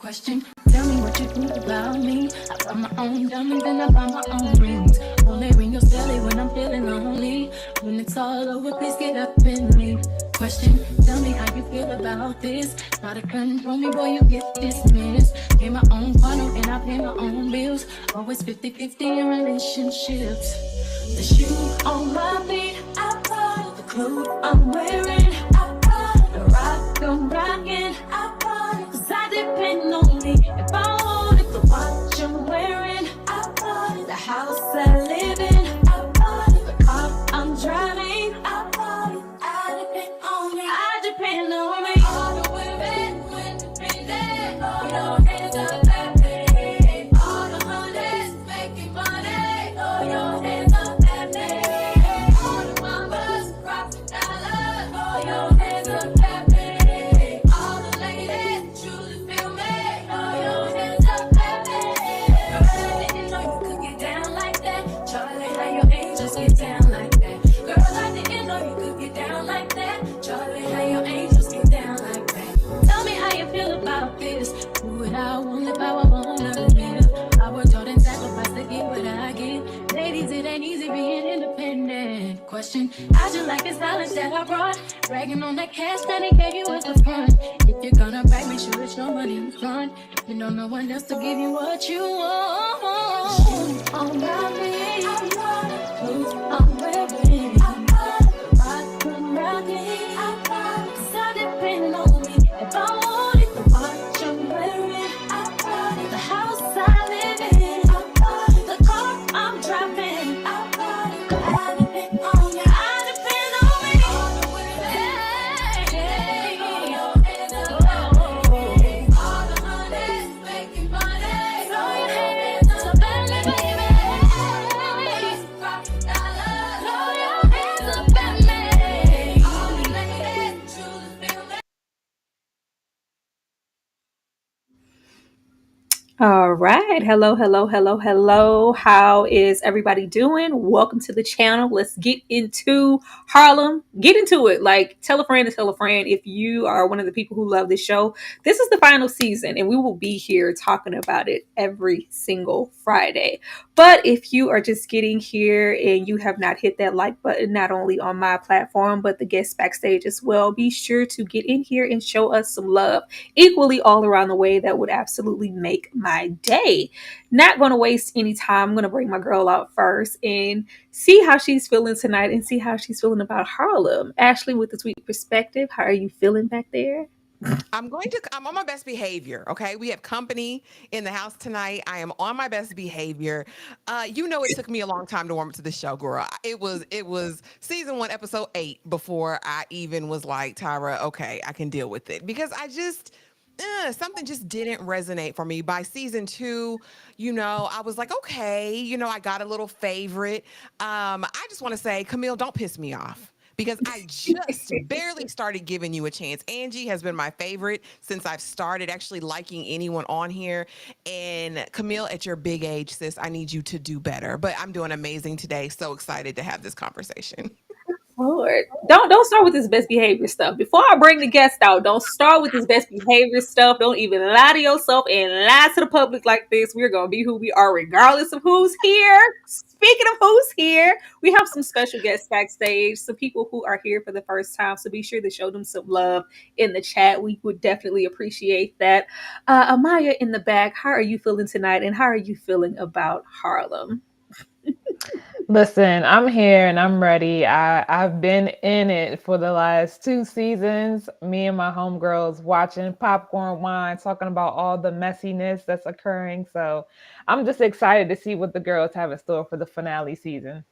Question, tell me what you think about me. I buy my own diamonds and I buy my own rings. Only ring your celly when I'm feeling lonely. When it's all over, please get up and leave. Question, tell me how you feel about this. Try to control me, boy, you get dismissed. Pay my own funnel and I pay my own bills. Always 50-50 in relationships. The shoe on my feet, I bought the clothes I'm wearing. I bought the rock I'm rocking. I bought it 'cause I depend on me. If I wanted the watch I'm wearing, I bought it. The house I live in, I bought it. The car I'm driving, I bought it. I depend on me. I depend on me. All the women when dependent on your hands up that pay. All the hunters making money on your hands up that pay. All the mamas dropping dollars on your hands up that pay. All the ladies truly feel me on your hands up that pay. Girl, I didn't know you could get down like that. Charlie, how your angels get down like that. Girl, I didn't know you could get down like that. Charlie, how your angels get down like that. Tell me how you feel about this. Do what I want, live how I wanna live. I worked hard and sacrificed to get what I get. Ladies, it ain't easy being independent. Question, how'd you like this knowledge that I brought? Bragging on that cash that he gave you at the front. If you're gonna brag, make sure it's your money in front. You know no one else to give you what you want. Shoes on my feet, clothes I'm wearing. Rock I'm rocking, 'cause I depend on me. If I want it, the watch I'm wearing, the house I live in, the car I'm driving, I depend on you. I depend on me. All the women, hey, all the hunters making money. Throw your hands up at me, baby. Throw your hands up at me. All the ladies truly feel me. All right. Hello, hello, hello, hello. How is everybody doing? Welcome to the channel. Let's get into Harlem. Get into it. Like, tell a friend to tell a friend if you are one of the people who love this show. This is the final season, and we will be here talking about it every single Friday. But if you are just getting here and you have not hit that like button, not only on my platform, but the guest backstage as well, be sure to get in here and show us some love equally all around the way. That would absolutely make my day. Not going to waste any time. I'm going to bring my girl out first and see how she's feeling tonight and see how she's feeling about Harlem. Ashley, with the sweet perspective, how are you feeling back there? I'm on my best behavior. Okay. We have company in the house tonight. I am on my best behavior. It took me a long time to warm up to the show, girl. It was season 1, episode 8 before I even was like, Tyra, okay, I can deal with it because something just didn't resonate for me. By season 2, I was like, okay, I got a little favorite. I just want to say, Camille, don't piss me off because I just barely started giving you a chance. Angie has been my favorite since I've started actually liking anyone on here. And Camille, at your big age, sis, I need you to do better. But I'm doing amazing today. So excited to have this conversation. Lord, don't start with this best behavior stuff. Before I bring the guest out, don't start with this best behavior stuff. Don't even lie to yourself and lie to the public like this. We're gonna be who we are, regardless of who's here. Speaking of who's here, we have some special guests backstage, some people who are here for the first time. So be sure to show them some love in the chat. We would definitely appreciate that. Amaya in the back, how are you feeling tonight, and how are you feeling about Harlem? Listen, I'm here and I'm ready. I've been in it for the last 2 seasons. Me and my homegirls watching popcorn wine, talking about all the messiness that's occurring. So I'm just excited to see what the girls have in store for the finale season.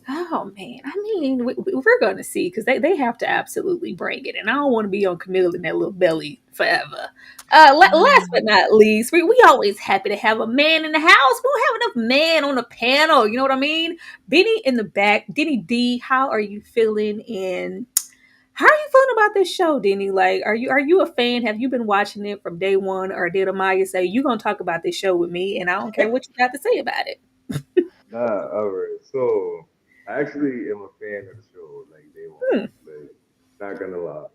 Oh man, I mean, we're going to see because they have to absolutely bring it, and I don't want to be on Camille and that little belly forever. Last but not least, we always happy to have a man in the house. We don't have enough man on the panel. You know what I mean? Benny in the back, Denny D. How are you feeling? And how are you feeling about this show, Denny? Like, are you a fan? Have you been watching it from day one, or did Amaya say you gonna talk about this show with me, and I don't care what you got to say about it? Nah, all right. So I actually am a fan of the show, like day one. Hmm. Like, not gonna lie.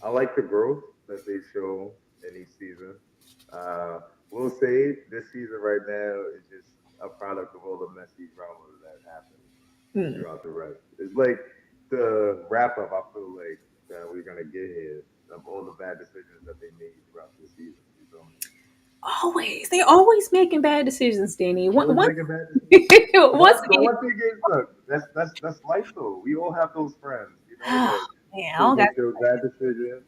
I like the growth that they show. in each season. Uh, we'll say this season right now is just a product of all the messy drama that happened Hmm. throughout the rest. It's like the wrap up. I feel like that we're gonna get here of all the bad decisions that they made throughout the season. You feel me? Always, they're always making bad decisions, Danny. Always Once, making bad decisions. once The again, one thing is, look, that's life though. We all have those friends, you know, oh, that man, I who don't got make those bad decisions,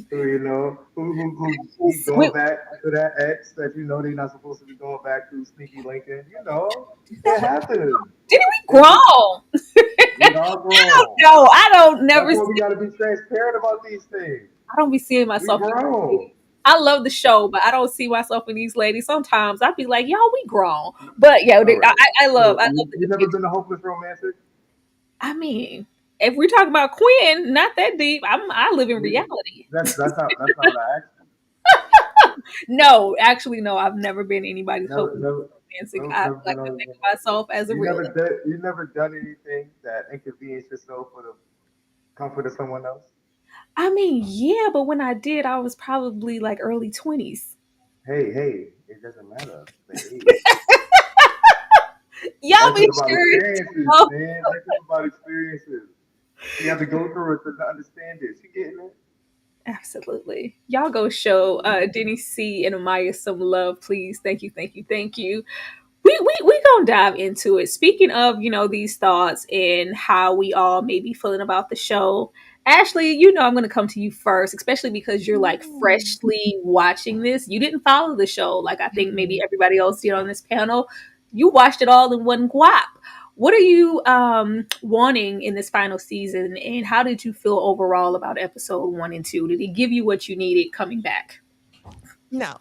who you know, who keep this. going back to that ex that you know they're not supposed to be going back to, sneaky linking. You know, it happens. Didn't we It's just grown? we are grown. No, I don't That's never why we see, gotta be transparent about these things. I don't be seeing We myself in these grown. ladies. I love the show, but I don't see myself in these ladies. Sometimes I be like, y'all, we grown. But yeah, All right. I So love the you never depiction. been a hopeless romantic? I mean, if we're talking about Quinn, not that deep. I live in Yeah. reality. That's not what I asked you. No, actually, no. I've never been anybody's Never, hopeless never, romantic. no, I never like been to on. think of myself as a realist. You never done anything that inconvenienced yourself for the comfort of someone else. I mean, yeah, but when I did, I was probably like early 20s. Hey, it doesn't matter the age. Y'all Life is be about sure. experiences, Oh, man. Life is about experiences. You have to go through it to understand this. You getting it? absolutely. Y'all go show Denny C and Amaya some love, please. Thank you, thank you, thank you. We gonna dive into it. Speaking of, these thoughts and how we all may be feeling about the show. Ashley, I'm gonna come to you first, especially because you're like Mm. freshly watching this. You didn't follow the show like I think maybe Mm-mm. everybody else did on this panel. You watched it all in one guap. What are you wanting in this final season, and how did you feel overall about episode 1 and 2? Did it give you what you needed coming back? No.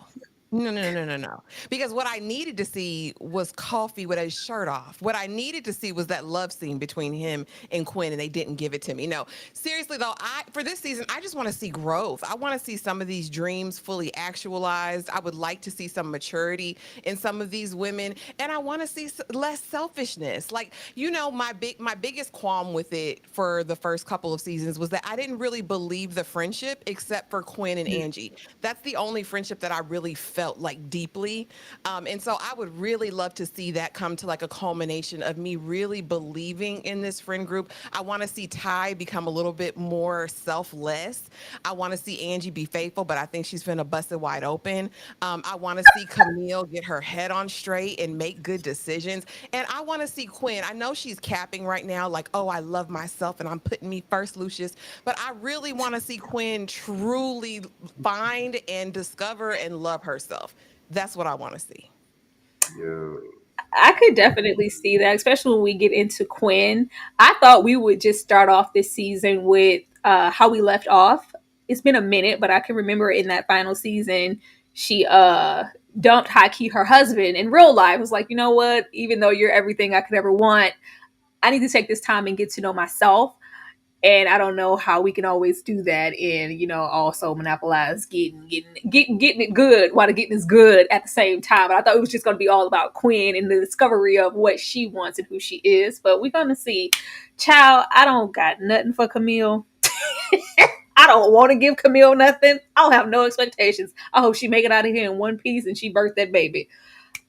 No. Because what I needed to see was Coffee with his shirt off. What I needed to see was that love scene between him and Quinn, and they didn't give it to me. No, seriously though, I for this season, I just want to see growth. I want to see some of these dreams fully actualized. I would like to see some maturity in some of these women, and I want to see less selfishness. Like, my biggest qualm with it for the first couple of seasons was that I didn't really believe the friendship except for Quinn and Angie. That's the only friendship that I really felt like deeply. And so I would really love to see that come to like a culmination of me really believing in this friend group. I want to see Ty become a little bit more selfless. I want to see Angie be faithful, but I think she's finna bust it wide open. I want to see Camille get her head on straight and make good decisions. And I want to see Quinn. I know she's capping right now, like, oh, I love myself and I'm putting me first, Lucius. But I really want to see Quinn truly find and discover and love herself. That's what I want to see. Yo, I could definitely see that, especially when we get into Quinn. I thought we would just start off this season with how we left off. It's been a minute, but I can remember in that final season, she dumped Haki, her husband, in real life. Was like, you know what? Even though you're everything I could ever want, I need to take this time and get to know myself. And I don't know how we can always do that and also monopolize getting it good while the getting is good at the same time. But I thought it was just going to be all about Quinn and the discovery of what she wants and who she is. But we're gonna see. Child, I don't got nothing for Camille. I don't want to give Camille nothing. I don't have no expectations. I hope she make it out of here in one piece and she birthed that baby.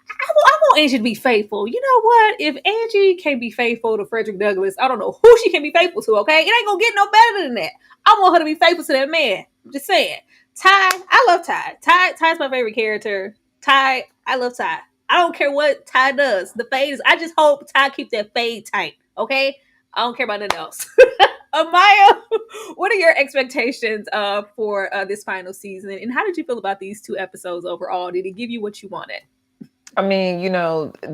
I want Angie to be faithful. You know what? If Angie can't be faithful to Frederick Douglass, I don't know who she can be faithful to, okay? It ain't gonna get no better than that. I want her to be faithful to that man. I'm just saying. Ty, I love Ty. Ty's my favorite character. Ty, I love Ty. I don't care what Ty does. The fade is, I just hope Ty keep that fade tight, okay? I don't care about nothing else. Amaya, what are your expectations for this final season? And how did you feel about these 2 episodes overall? Did it give you what you wanted? I mean,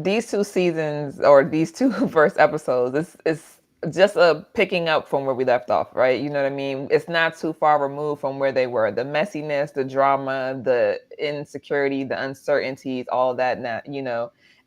these 2 seasons or these two first episodes, it's just a picking up from where we left off, right? You know what I mean? It's not too far removed from where they were. The messiness, the drama, the insecurity, the uncertainties, all that,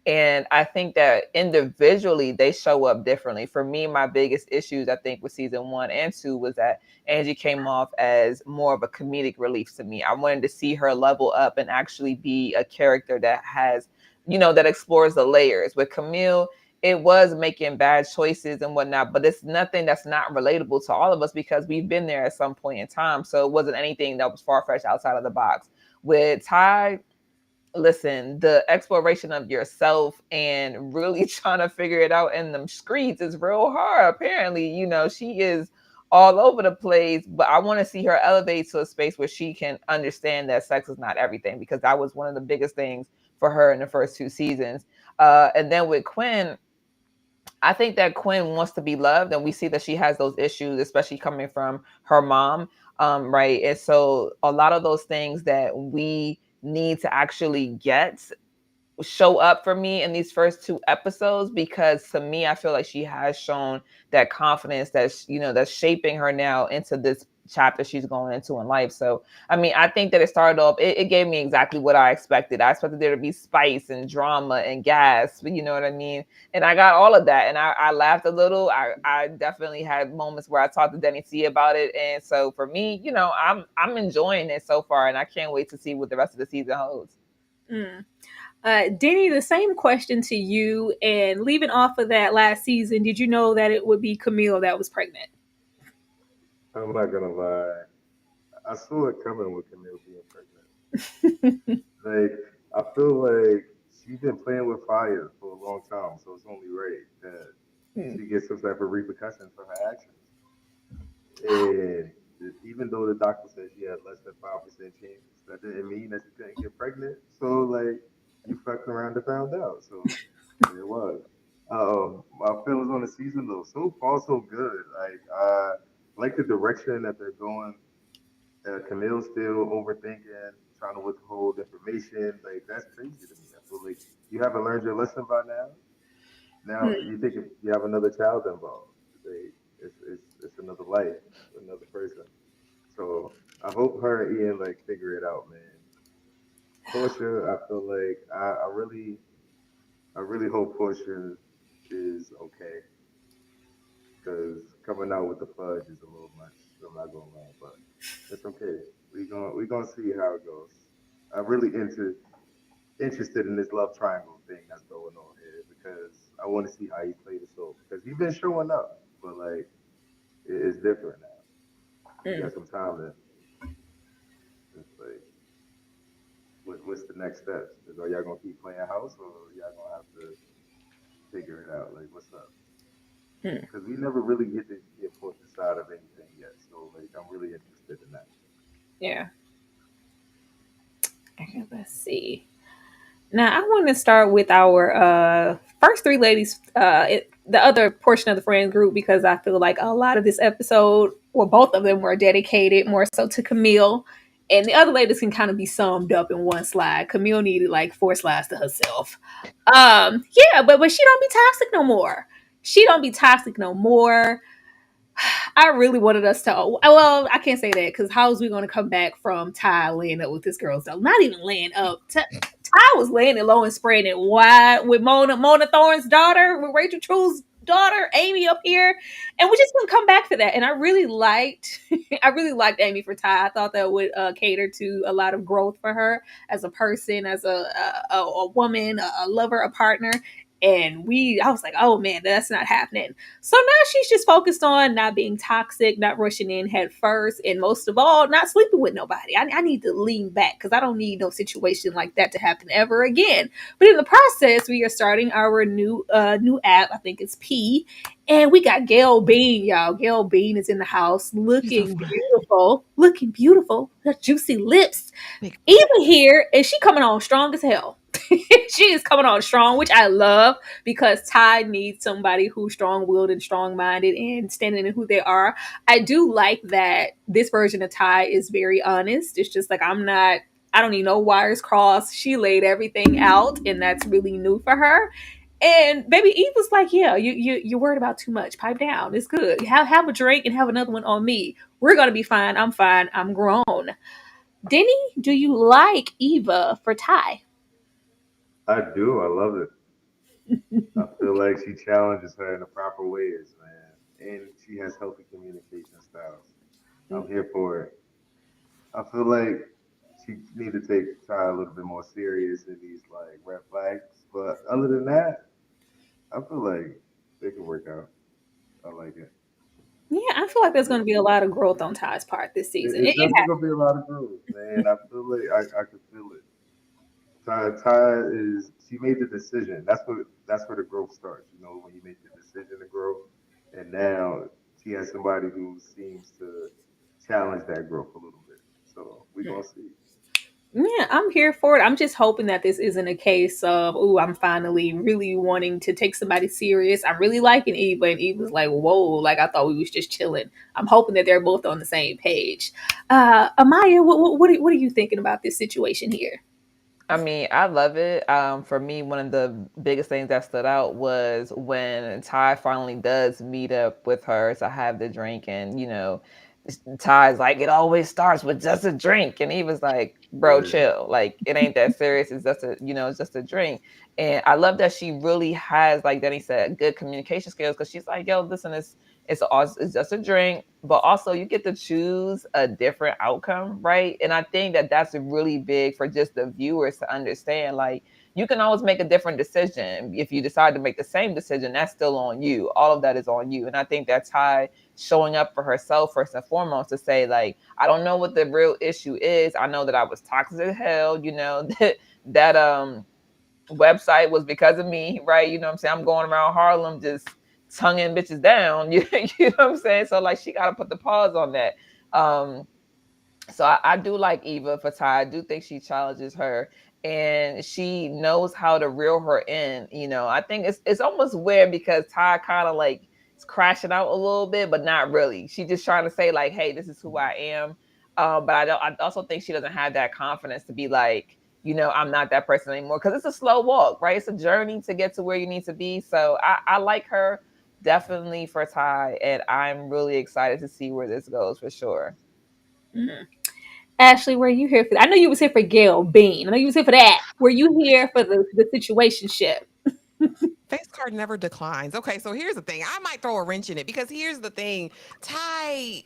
And I think that individually they show up differently. For me, my biggest issues, I think, with season 1 and 2 was that Angie came off as more of a comedic relief to me. I wanted to see her level up and actually be a character that has that explores the layers. With Camille, it was making bad choices and whatnot, but it's nothing that's not relatable to all of us because we've been there at some point in time. So it wasn't anything that was far-fetched outside of the box. With Ty, listen, the exploration of yourself and really trying to figure it out in them streets is real hard. Apparently, she is all over the place, but I want to see her elevate to a space where she can understand that sex is not everything, because that was one of the biggest things for her in the first 2 seasons. And then with Quinn, I think that Quinn wants to be loved, and we see that she has those issues, especially coming from her mom, right? And so a lot of those things that we need to actually get show up for me in these first 2 episodes, because to me, I feel like she has shown that confidence that's shaping her now into this chapter she's going into in life. So I mean, I think that it started off, it gave me exactly what I expected. I expected there to be spice and drama and gas, you know what I mean? And I got all of that, and I laughed a little. I definitely had moments where I talked to Denny C about it. And so for me, I'm enjoying it so far, and I can't wait to see what the rest of the season holds. Mm. Denny, the same question to you. And leaving off of that last season, did you know that it would be Camille that was pregnant? I'm not gonna lie. I saw it coming with Camille being pregnant. Like, I feel like she's been playing with fire for a long time, so it's only right that Hmm. she gets some type of repercussions for her actions. And even though the doctor said she had less than 5% chance, that didn't mean that she couldn't get pregnant. So like, you fucked around and found out. So there it was. My feelings on the season though, so far so good. Like, I like the direction that they're going. Camille's still overthinking, trying to withhold information. Like, that's crazy to me. I feel like you haven't learned your lesson by now. Now Hmm. you think if you have another child involved, it's another life, another person. So I hope her and Ian like figure it out, man. Portia, I feel like I really hope Portia is okay, because coming out with the fudge is a little much. I'm not gonna lie, but it's okay. We gonna see how it goes. I'm really interested in this love triangle thing that's going on here, because I want to see how he played it so, because he's been showing up, but like it's different now. He Hmm. got some time to. It's like, what's the next steps? Are y'all gonna keep playing house, or y'all gonna have to figure it out? Like, what's up? Hmm. Because we never really get to get Portia's side of anything yet. So like, I'm really interested in that. Yeah. Okay, let's see. Now, I want to start with our first three ladies, the other portion of the friend group, because I feel like a lot of this episode, or both of them, were dedicated more so to Camille. And the other ladies can kind of be summed up in one slide. Camille needed like 4 slides to herself. Yeah, but she don't be toxic no more. She don't be toxic no more. I really wanted us to. Well, I can't say that because how is we going to come back from Ty laying up with this girl? So not even laying up. Ty was laying it low and spreading it wide with Mona Thorne's daughter, with Rachel True's daughter, Amy up here, and we just couldn't come back for that. And I really liked, I really liked Amy for Ty. I thought that would cater to a lot of growth for her as a person, as a woman, a lover, a partner. And I was like, oh man, that's not happening. So now she's just focused on not being toxic, not rushing in head first, and most of all, not sleeping with nobody. I need to lean back because I don't need no situation like that to happen ever again. But in the process, we are starting our new app. I think it's P, and we got Gail Bean, y'all. Gail Bean is in the house, She's so fun. looking beautiful. Her juicy lips, Big even here, and she coming on strong as hell. She is coming on strong, which I love because Ty needs somebody who's strong willed and strong minded and standing in who they are. I do like that this version of Ty is very honest. It's just like, I don't need no wires crossed. She laid everything out, and that's really new for her. And baby Eve was like, "Yeah, you're worried about too much. Pipe down. It's good. Have a drink and have another one on me. We're gonna be fine. I'm fine. I'm grown." Denny, do you like Eva for Ty? I do. I love it. I feel like she challenges her in the proper ways, man, and she has healthy communication styles. I'm here for it. I feel like she need to take Ty a little bit more serious in these like red flags. But other than that, I feel like they can work out. I like it. Yeah, I feel like there's going to be a lot of growth on Ty's part this season. It's definitely gonna be a lot of growth, man. I feel like I can feel it. Ty is she made the decision. That's where the growth starts. You know, when you make the decision to grow, and now she has somebody who seems to challenge that growth a little bit. So we're gonna see. Yeah, I'm here for it. I'm just hoping that this isn't a case of, oh, I'm finally really wanting to take somebody serious. I'm really liking Eva, and Eva's like, whoa, like I thought we was just chilling. I'm hoping that they're both on the same page. Amaya, what are you thinking about this situation here? I mean, I love it. For me, one of the biggest things that stood out was when Ty finally does meet up with her to have the drink, and Ty's like, it always starts with just a drink, and he was like, bro, Yeah, chill. Like, it ain't that serious. It's just it's just a drink. And I love that she really has, like Denny said, good communication skills, because she's like, yo, listen, it's just a drink, but also you get to choose a different outcome, right? And I think that that's really big for just the viewers to understand. Like, you can always make a different decision. If you decide to make the same decision, that's still on you. All of that is on you. And I think that's Ty showing up for herself first and foremost, to say, like, I don't know what the real issue is. I know that I was toxic as hell, that website was because of me, right? You know what I'm saying? I'm going around Harlem just tonguing bitches down. You know what I'm saying? So, like, she got to put the pause on that. Um, so I do like Eva for Ty. I do think she challenges her, and she knows how to reel her in. I think it's almost weird because Ty kind of like is crashing out a little bit, but not really. She just trying to say, like, hey, this is who I am. But I also think she doesn't have that confidence to be like, I'm not that person anymore, because it's a slow walk, right? It's a journey to get to where you need to be. So I like her definitely for Ty, and I'm really excited to see where this goes for sure. Mhm. Ashley, were you here for that? I know you was here for Gail Bean. I know you was here for that. Were you here for the situationship? Face card never declines. Okay, so here's the thing. I might throw a wrench in it because here's the thing. Ty,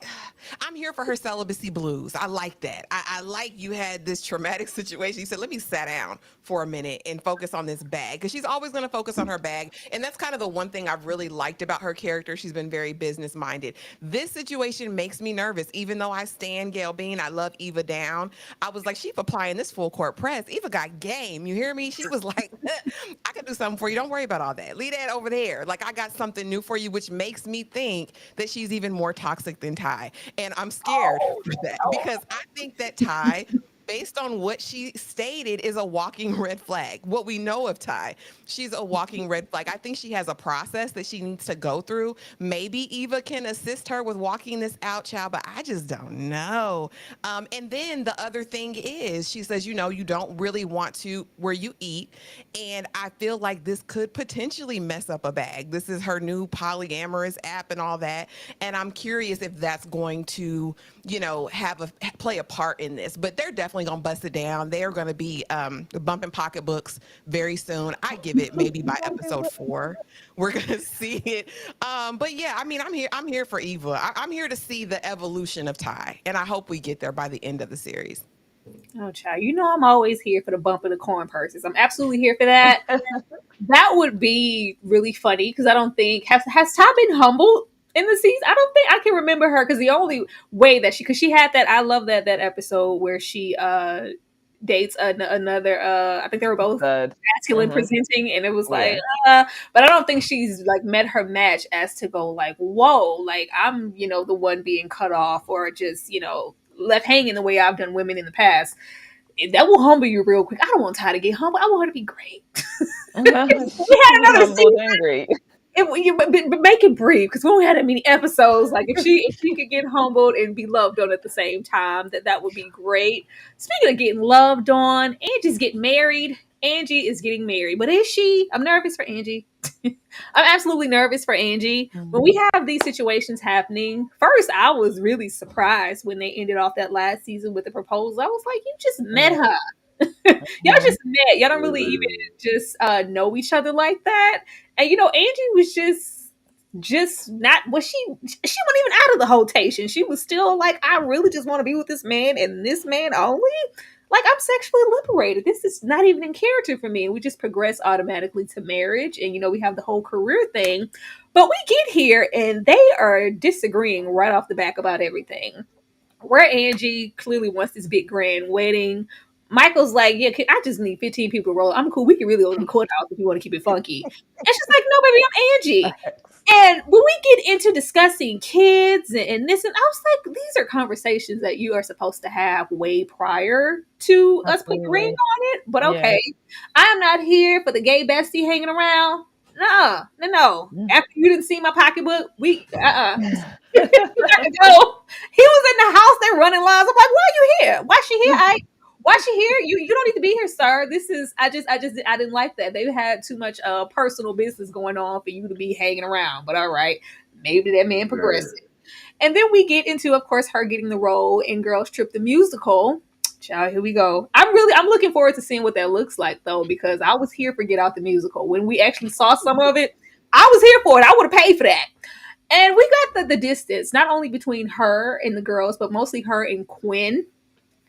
I'm here for her celibacy blues. I like that. I like you had this traumatic situation. You said, let me sit down for a minute and focus on this bag, because she's always going to focus on her bag. And that's kind of the one thing I've really liked about her character. She's been very business minded. This situation makes me nervous, even though I stand Gail Bean. I love Eva down. I was like, she's applying this full court press. Eva got game. You hear me? She was like, I can do something for you. Don't worry about all that. Leave that over there. Like, I got something new for you, which makes me think that she's even more toxic than Ty. And I'm scared for that, because I think that Ty, based on what she stated, is a walking red flag. What we know of Ty, she's a walking red flag. I think she has a process that she needs to go through. Maybe Eva can assist her with walking this out, child, but I just don't know. And then the other thing is, she says, you don't really want to where you eat. And I feel like this could potentially mess up a bag. This is her new polyamorous app and all that. And I'm curious if that's going to, play a part in this. But they're definitely going to bust it down. They're going to be bumping pocketbooks very soon. I give it maybe by episode 4. We're going to see it. But yeah, I mean, I'm here for Eva. I'm here to see the evolution of Ty. And I hope we get there by the end of the series. Oh, child, I'm always here for the bump of the corn purses. I'm absolutely here for that. That would be really funny, because I don't think has Ty been humbled in the season. I don't think I can remember her, because the only way that because she had that, I love that episode where she dates another. I think they were both Good. masculine presenting, and it was like, Yeah. but I don't think she's like met her match as to go like, whoa, like I'm the one being cut off, or just left hanging the way I've done women in the past. That will humble you real quick. I don't want Ty to get humbled. I want her to be great. We She had be another humbled season. and great. But make it brief, because we don't have that many episodes. Like, if she could get humbled and be loved on at the same time, that would be great. Speaking of getting loved on, Angie's getting married. Angie is getting married, but is she? I'm nervous for Angie. I'm absolutely nervous for Angie. When we have these situations happening, first I was really surprised when they ended off that last season with the proposal. I was like, you just met her. Y'all just met. Y'all don't really even just know each other like that. And Angie was just not she wasn't even out of the hotation. She was still like, I really just want to be with this man and this man only. like I'm sexually liberated. This is not even in character for me. And we just progress automatically to marriage. And, we have the whole career thing. But we get here and they are disagreeing right off the back about everything. Where Angie clearly wants this big grand wedding. Michael's like, yeah, I just need 15 people to roll. I'm cool. We can really open the courthouse if you want to keep it funky. And she's like, no, baby, I'm Angie. And when we get into discussing kids and this, and I was like, these are conversations that you are supposed to have way prior to us putting the ring Absolutely. on it. But Yeah. okay, I'm not here for the gay bestie hanging around. No, no, no. After you didn't see my pocketbook, you got to go. He was in the house there running lines. I'm like, why are you here? Why she here? Why she here? You don't need to be here, sir. This is I didn't like that. They had too much personal business going on for you to be hanging around. But all right, maybe that man Right. progressed. And then we get into, of course, her getting the role in Girls Trip the musical. Child, here we go. I'm looking forward to seeing what that looks like though, because I was here for Get Out the Musical. When we actually saw some of it, I was here for it. I would have paid for that. And we got the distance, not only between her and the girls, but mostly her and Quinn.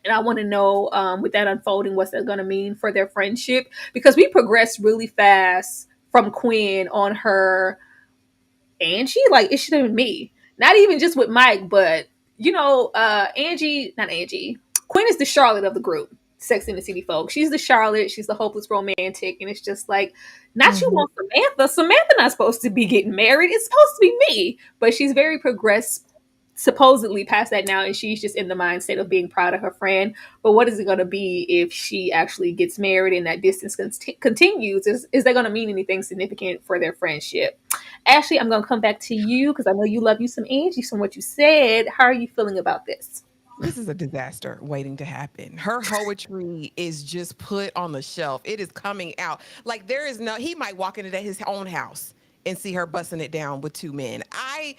And I want to know, with that unfolding, what's that going to mean for their friendship? Because we progressed really fast from Quinn on her Angie. Like, it should have been me. Not even just with Mike, but, Angie, not Angie. Quinn is the Charlotte of the group. Sex in the City folks. She's the Charlotte. She's the hopeless romantic. And it's just like, not you Mhm. want Samantha. Samantha not supposed to be getting married. It's supposed to be me. But she's very progressed, supposedly past that now, and she's just in the mindset of being proud of her friend. But what is it going to be if she actually gets married and that distance continues? Is that going to mean anything significant for their friendship? Ashley, I'm going to come back to you because I know you love you some Angie from what you said. How are you feeling about this? This is a disaster waiting to happen. Her poetry is just put on the shelf. It is coming out. Like there is no, he might walk into his own house and see her busting it down with two men. I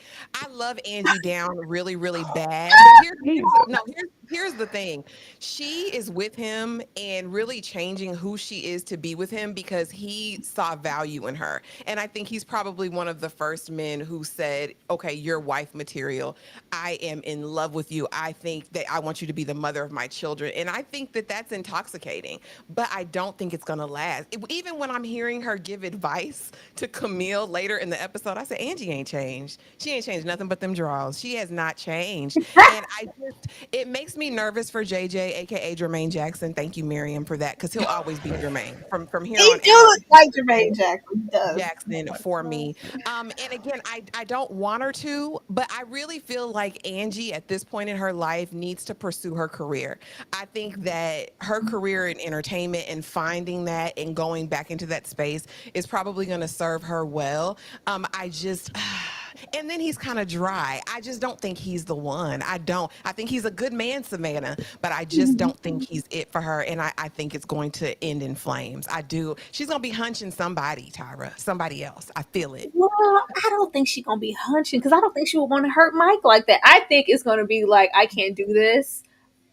love Angie down really, really bad. But here's the thing. She is with him and really changing who she is to be with him because he saw value in her. And I think he's probably one of the first men who said, okay, you're wife material. I am in love with you. I think that I want you to be the mother of my children. And I think that that's intoxicating, but I don't think it's going to last. Even when I'm hearing her give advice to Camille later in the episode, I said, Angie ain't changed. She ain't changed nothing but them draws. She has not changed. And it makes me nervous for JJ, aka Jermaine Jackson. Thank you, Miriam, for that, because he'll always be Jermaine from here He on do out. look like Jermaine Jackson. He does. Jackson for me. And again, I don't want her to, but I really feel like Angie at this point in her life needs to pursue her career. I think that her career in entertainment and finding that and going back into that space is probably going to serve her well. I just. And then he's kind of dry. I just don't think he's the one. I don't. I think he's a good man, Savannah, but I just don't think he's it for her. And I think it's going to end in flames. I do. She's going to be hunching somebody, Tyra, somebody else. I feel it. Well, I don't think she's gonna be hunching because I don't think she would want to hurt Mike like that. I think it's gonna be like, I can't do this.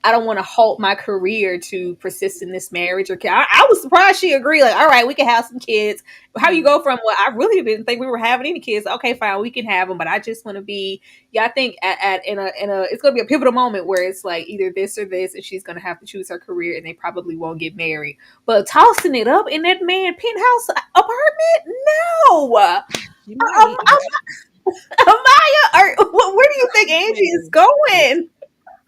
I don't want to halt my career to persist in this marriage. Or I was surprised she agreed. Like, all right, we can have some kids. How you go from, well, I really didn't think we were having any kids. Okay, fine, we can have them, but I just want to be. Yeah, I think in a it's going to be a pivotal moment where it's like either this or this, and she's going to have to choose her career, and they probably won't get married. But tossing it up in that man penthouse apartment, no. You might. Amaya, where do you think Angie is going?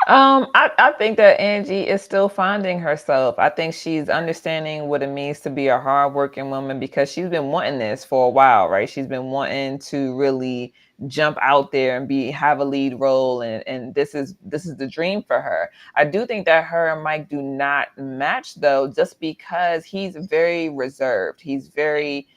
I think that Angie is still finding herself. I think she's understanding what it means to be a hardworking woman because she's been wanting this for a while, right? She's been wanting to really jump out there and have a lead role, and this is the dream for her. I do think that her and Mike do not match though, just because he's very reserved. He's very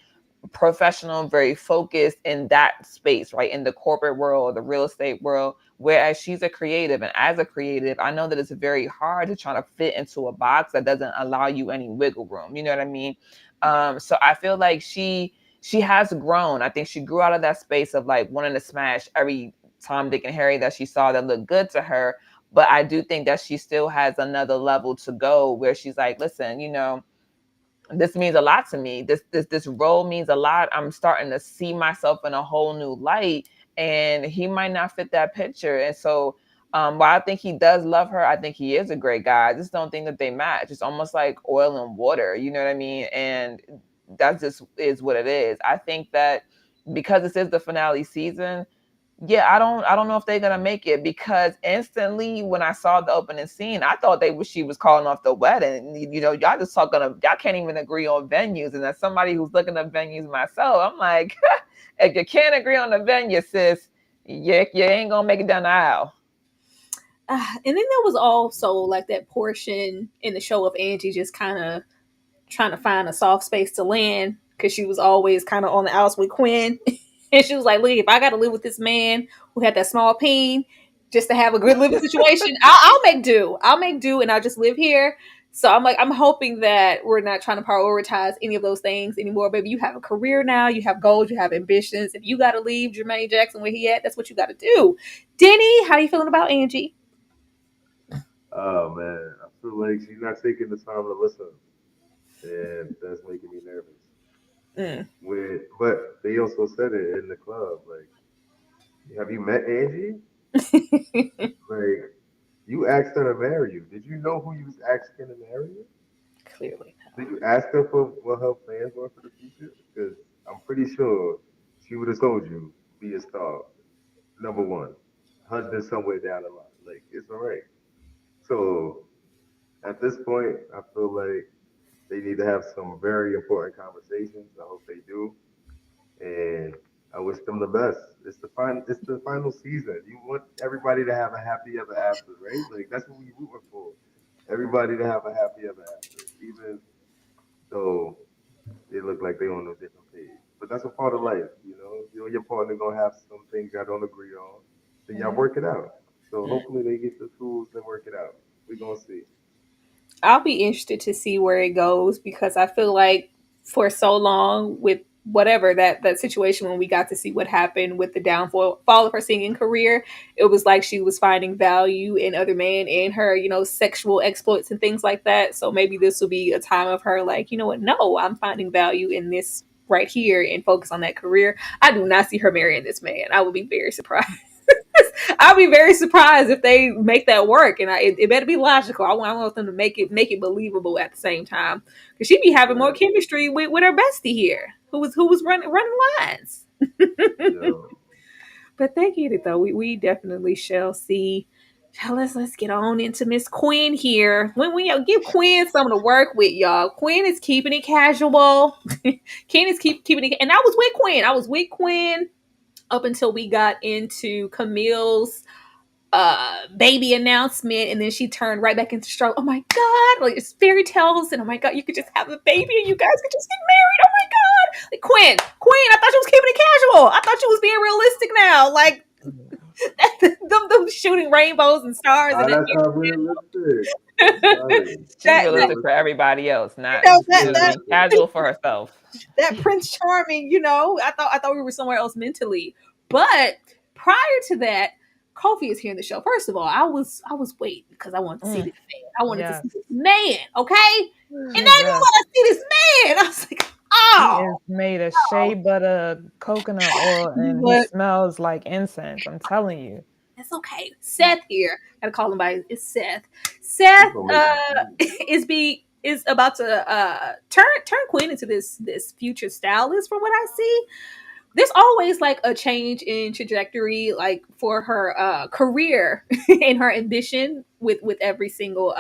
professional, very focused in that space, right? In the corporate world, the real estate world, whereas she's a creative. And as a creative, I know that it's very hard to try to fit into a box that doesn't allow you any wiggle room. You know what I mean? So I feel like she has grown. I think she grew out of that space of like wanting to smash every Tom, Dick, and Harry that she saw that looked good to her. But I do think that she still has another level to go where she's like, listen, this means a lot to me. This role means a lot. I'm starting to see myself in a whole new light, and he might not fit that picture. And so While I think he does love her, I think he is a great guy. I just don't think that they match. It's almost like oil and water, you know what I mean? And that just is what it is. I think that because this is the finale season, yeah, I don't know if they're gonna make it, because instantly when I saw the opening scene, I thought she was calling off the wedding. You know, y'all can't even agree on venues. And as somebody who's looking at venues myself, I'm like, if you can't agree on the venue, sis, you ain't gonna make it down the aisle. And then there was also like that portion in the show of Angie just kind of trying to find a soft space to land, because she was always kind of on the outs with Quinn. And she was like, look, if I got to live with this man who had that small peen just to have a good living situation, I'll make do. I'll make do, and I'll just live here. So I'm like, I'm hoping that we're not trying to prioritize any of those things anymore. Baby, you have a career now. You have goals. You have ambitions. If you got to leave Jermaine Jackson where he at, that's what you got to do. Denny, how you feeling about Angie? Oh man, I feel like she's not taking the time to listen, and that's making me nervous. Mm. But they also said it in the club, like, have you met Angie? Like, you asked her to marry you. Did you know who you was asking to marry you? Clearly Did you ask her for what her plans were for the future? Because I'm pretty sure she would have told you, be a star. Number one, husband somewhere down the line. Like, it's all right. So at this point, I feel like they need to have some very important conversations. I hope they do, and I wish them the best. It's the final season. You want everybody to have a happy ever after, right? Like that's what we rooting for. Everybody to have a happy ever after, even though they look like they're on a different page. But that's a part of life, you know. You and your partner gonna have some things y'all don't agree on, then y'all work it out. So hopefully they get the tools to work it out. We gonna see. I'll be interested to see where it goes, because I feel like for so long with whatever that situation, when we got to see what happened with the downfall of her singing career, it was like she was finding value in other men and her, sexual exploits and things like that. So maybe this will be a time of her like, you know what? No, I'm finding value in this right here and focus on that career. I do not see her marrying this man. I would be very surprised. I'll be very surprised if they make that work, and it better be logical. I want them to make it believable at the same time, because she be having more Yeah, chemistry with her bestie here, who was running lines. yeah. But they get it though. We definitely shall see. Now let's get on into Miss Quinn here. When we give Quinn something to work with, y'all. Quinn is keeping it casual. Quinn is keeping it, and I was with Quinn. I was with Quinn up until we got into Camille's baby announcement, and then she turned right back into struggle. Oh my god, like it's fairy tales, and oh my god, you could just have a baby and you guys could just get married. Oh my god. Like Quinn, I thought you was keeping it casual. I thought you was being realistic now. Like them shooting rainbows and stars and That's not realistic. I'm that sorry. She's Not realistic for realistic. everybody else, not Not she was being realistic. casual for herself. that Prince Charming, I thought we were somewhere else mentally. But prior to that, Kofi is here in the show. First of all, I was waiting because I wanted to see this man. I wanted to Yes. see this man, okay? And now you Yes. want to see this man. I was like, He oh, is made of shea butter, coconut oil, and he but smells like incense. I'm telling you. it's okay. Seth here. Gotta call him by it's Seth. He's Seth gonna make some food. is about to turn Quinn into this future stylist from what I see. There's always like a change in trajectory, like for her career and her ambition with every single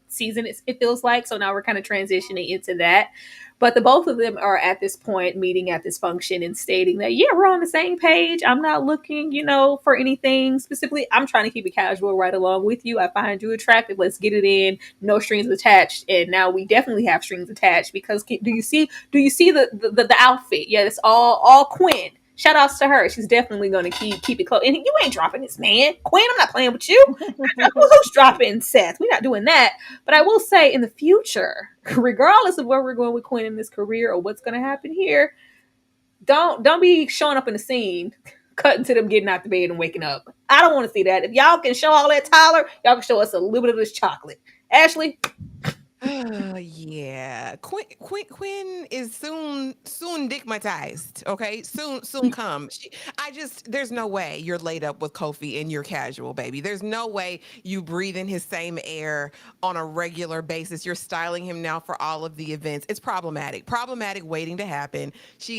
season, it feels like. So now we're kind of transitioning into that, but the both of them are at this point meeting at this function and stating that, yeah, we're on the same page. I'm not looking, for anything specifically. I'm trying to keep it casual right along with you. I find you attractive. Let's get it in. No strings attached. And now we definitely have strings attached, because do you see the outfit? Yeah, it's all Quinn. Shout outs to her. She's definitely gonna keep it close. And you ain't dropping this man. Quinn, I'm not playing with you. Who's dropping Seth? We're not doing that. But I will say, in the future, regardless of where we're going with Quinn in this career or what's gonna happen here, don't be showing up in the scene cutting to them getting out the bed and waking up. I don't want to see that. If y'all can show all that Tyler, y'all can show us a little bit of this chocolate. Ashley, Yeah, Quinn is soon digmatized. Okay, soon come. I just there's no way you're laid up with Kofi and you're casual, baby. There's no way you breathe in his same air on a regular basis. You're styling him now for all of the events. It's problematic waiting to happen.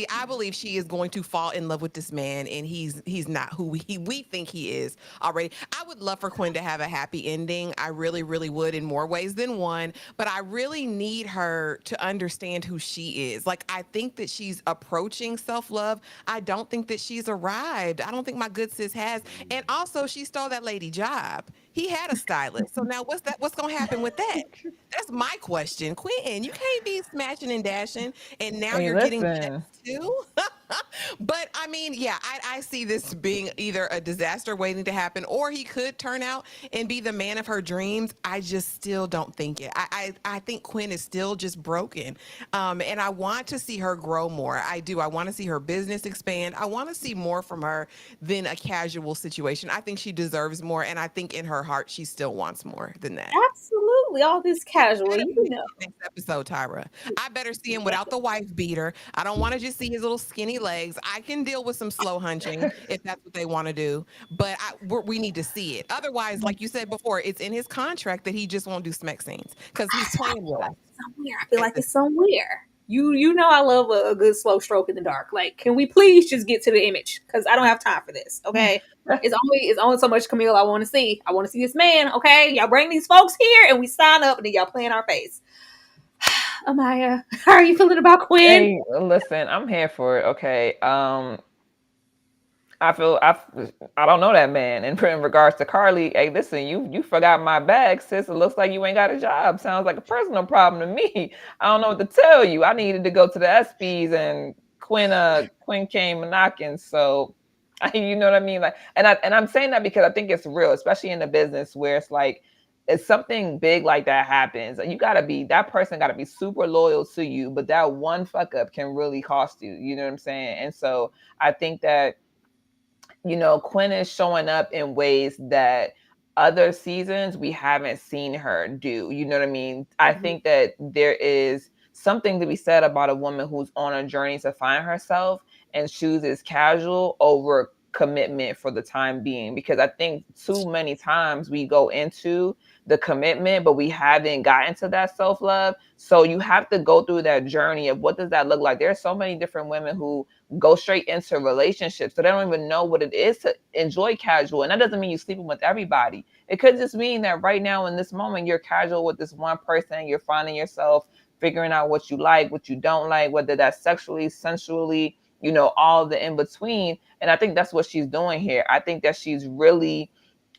I believe she is going to fall in love with this man, and he's not who we think he is already. I would love for Quinn to have a happy ending. I really would in more ways than one, but I really need her to understand who she is. Like, I think that she's approaching self love. I don't think that she's arrived. I don't think my good sis has. And also, she stole that lady job. He had a stylist. So now what's going to happen with that? That's my question. Quinn, you can't be smashing and dashing and now Hey, you're getting listen. checks too. But I mean, yeah, I see this being either a disaster waiting to happen or he could turn out and be the man of her dreams. I just still don't think it. I think Quinn is still just broken. And I want to see her grow more. I do. I want to see her business expand. I want to see more from her than a casual situation. I think she deserves more. And I think in her heart, she still wants more than that. Absolutely, all this casual, Better you be know. next episode, Tyra. I better see him Yeah, without the wife beater. I don't want to just see his little skinny legs. I can deal with some slow hunching if that's what they want to do, but we need to see it. Otherwise, like you said before, it's in his contract that he just won't do smack scenes because he's I playing feel with like us. it's somewhere. I feel like it's somewhere. You know I love a good slow stroke in the dark. Like, can we please just get to the image? Because I don't have time for this. Okay. It's only so much Camille I want to see. I want to see this man. Okay. Y'all bring these folks here and we sign up and then y'all play in our face. Amaya, how are you feeling about Quinn? Hey, listen, I'm here for it. Okay. I feel I don't know that man. And in regards to Carly, hey, listen, you forgot my bag, sis. It looks like you ain't got a job. Sounds like a personal problem to me. I don't know what to tell you. I needed to go to the SPs, and Quinn came knocking. So, you know what I mean? Like, and I'm saying that because I think it's real, especially in the business where it's like if something big like that happens, you gotta be that person gotta be super loyal to you, but that one fuck up can really cost you. You know what I'm saying? And so I think that Quinn is showing up in ways that other seasons we haven't seen her do. You know what I mean? I think that there is something to be said about a woman who's on a journey to find herself and chooses casual over commitment for the time being, because I think too many times we go into the commitment but we haven't gotten to that self-love. So you have to go through that journey of what does that look like. There's so many different women who go straight into relationships, so they don't even know what it is to enjoy casual. And that doesn't mean you're sleeping with everybody. It could just mean that right now in this moment you're casual with this one person, you're finding yourself figuring out what you like, what you don't like, whether that's sexually, sensually, all the in between. And I think that's what she's doing here. I think that she's really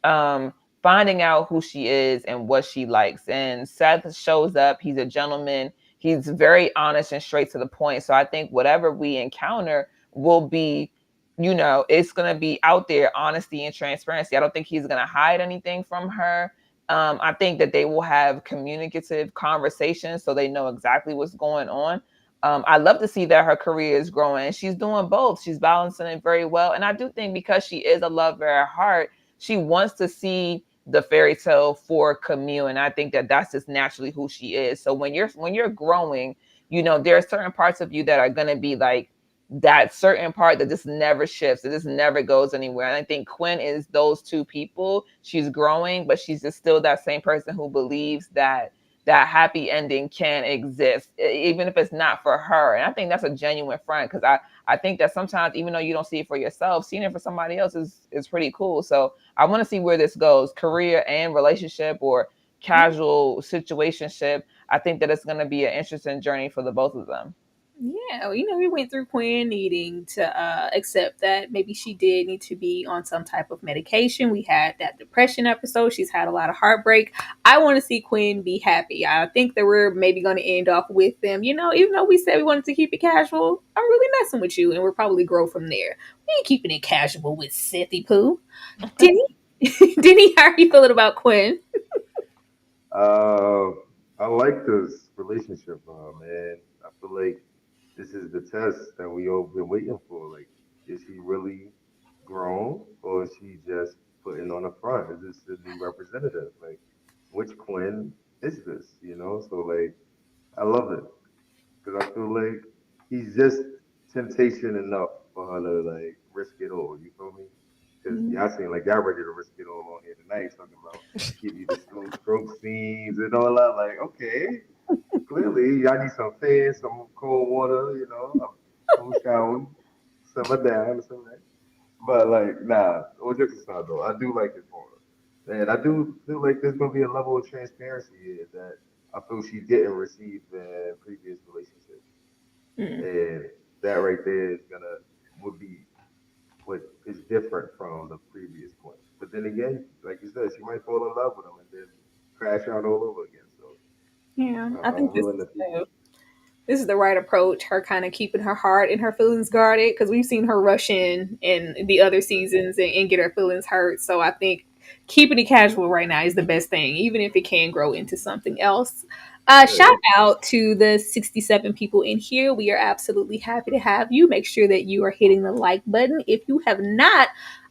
um finding out who she is and what she likes. And Seth shows up. He's a gentleman. He's very honest and straight to the point. So I think whatever we encounter will be, it's going to be out there, honesty and transparency. I don't think he's going to hide anything from her. I think that they will have communicative conversations so they know exactly what's going on. I love to see that her career is growing. She's doing both. She's balancing it very well. And I do think because she is a lover at heart, she wants to see the fairy tale for Camille, and I think that that's just naturally who she is. So when you're growing, there are certain parts of you that are going to be like that certain part that just never shifts, it just never goes anywhere. And I think Quinn is those two people. She's growing, but she's just still that same person who believes that that happy ending can exist, even if it's not for her. And I think that's a genuine friend, because I think that sometimes, even though you don't see it for yourself, seeing it for somebody else is pretty cool. So I want to see where this goes, career and relationship or casual situationship. I think that it's going to be an interesting journey for the both of them. Yeah, we went through Quinn needing to accept that maybe she did need to be on some type of medication. We had that depression episode. She's had a lot of heartbreak. I want to see Quinn be happy. I think that we're maybe going to end off with them. Even though we said we wanted to keep it casual, I'm really messing with you, and we'll probably grow from there. We ain't keeping it casual with Sethy Poo. Denny? Denny, how are you feeling about Quinn? Uh, I like this relationship, man. I feel like this is the test that we all been waiting for. Like, is she really grown, or is she just putting on a front? Is this the new representative? Like, which Quinn? is this? You know, so like I love it because I feel like he's just temptation enough for her to like risk it all. You feel me? Because Mhm. y'all seem like y'all ready to risk it all on here tonight, talking about give you the slow stroke scenes and all that. Like, okay, clearly y'all need some fans, some cold water, you know, a cold shower, simmer down, simmer down. But like, nah, all jokes aside though, I do like his aura. And I do feel like there's gonna be a level of transparency here that I feel she didn't receive in previous relationships. Mm. And that right there is gonna would be what is different from the previous one. But then again, like you said, she might fall in love with him and then crash out all over again. So Yeah, I I'm think this willing is to see it. this is the right approach. Her kind of keeping her heart and her feelings guarded because we've seen her rush in the other seasons and get her feelings hurt. So I think keeping it casual right now is the best thing, even if it can grow into something else. Shout Yeah. out to the 67 people in here. We are absolutely happy to have you. Make sure that you are hitting the like button. If you have not,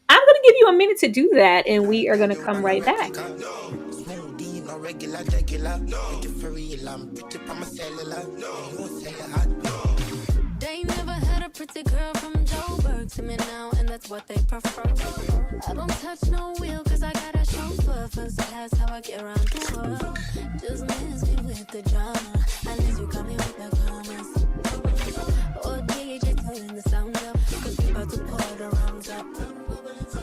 I'm going to give you a minute to do that, and we are going to come right back. Smoothie, no regular, regular. Make it for real, I'm pretty on my cellular. You won't say it hot. They never had a pretty girl from Joburg to me now, and that's what they prefer. I don't touch no wheel, cause I got a chauffeur. First class, how I get around the world. Just miss me with the drama, unless you come in with the commas. Or DJ turn the sound up, cause we about to pour the rounds up.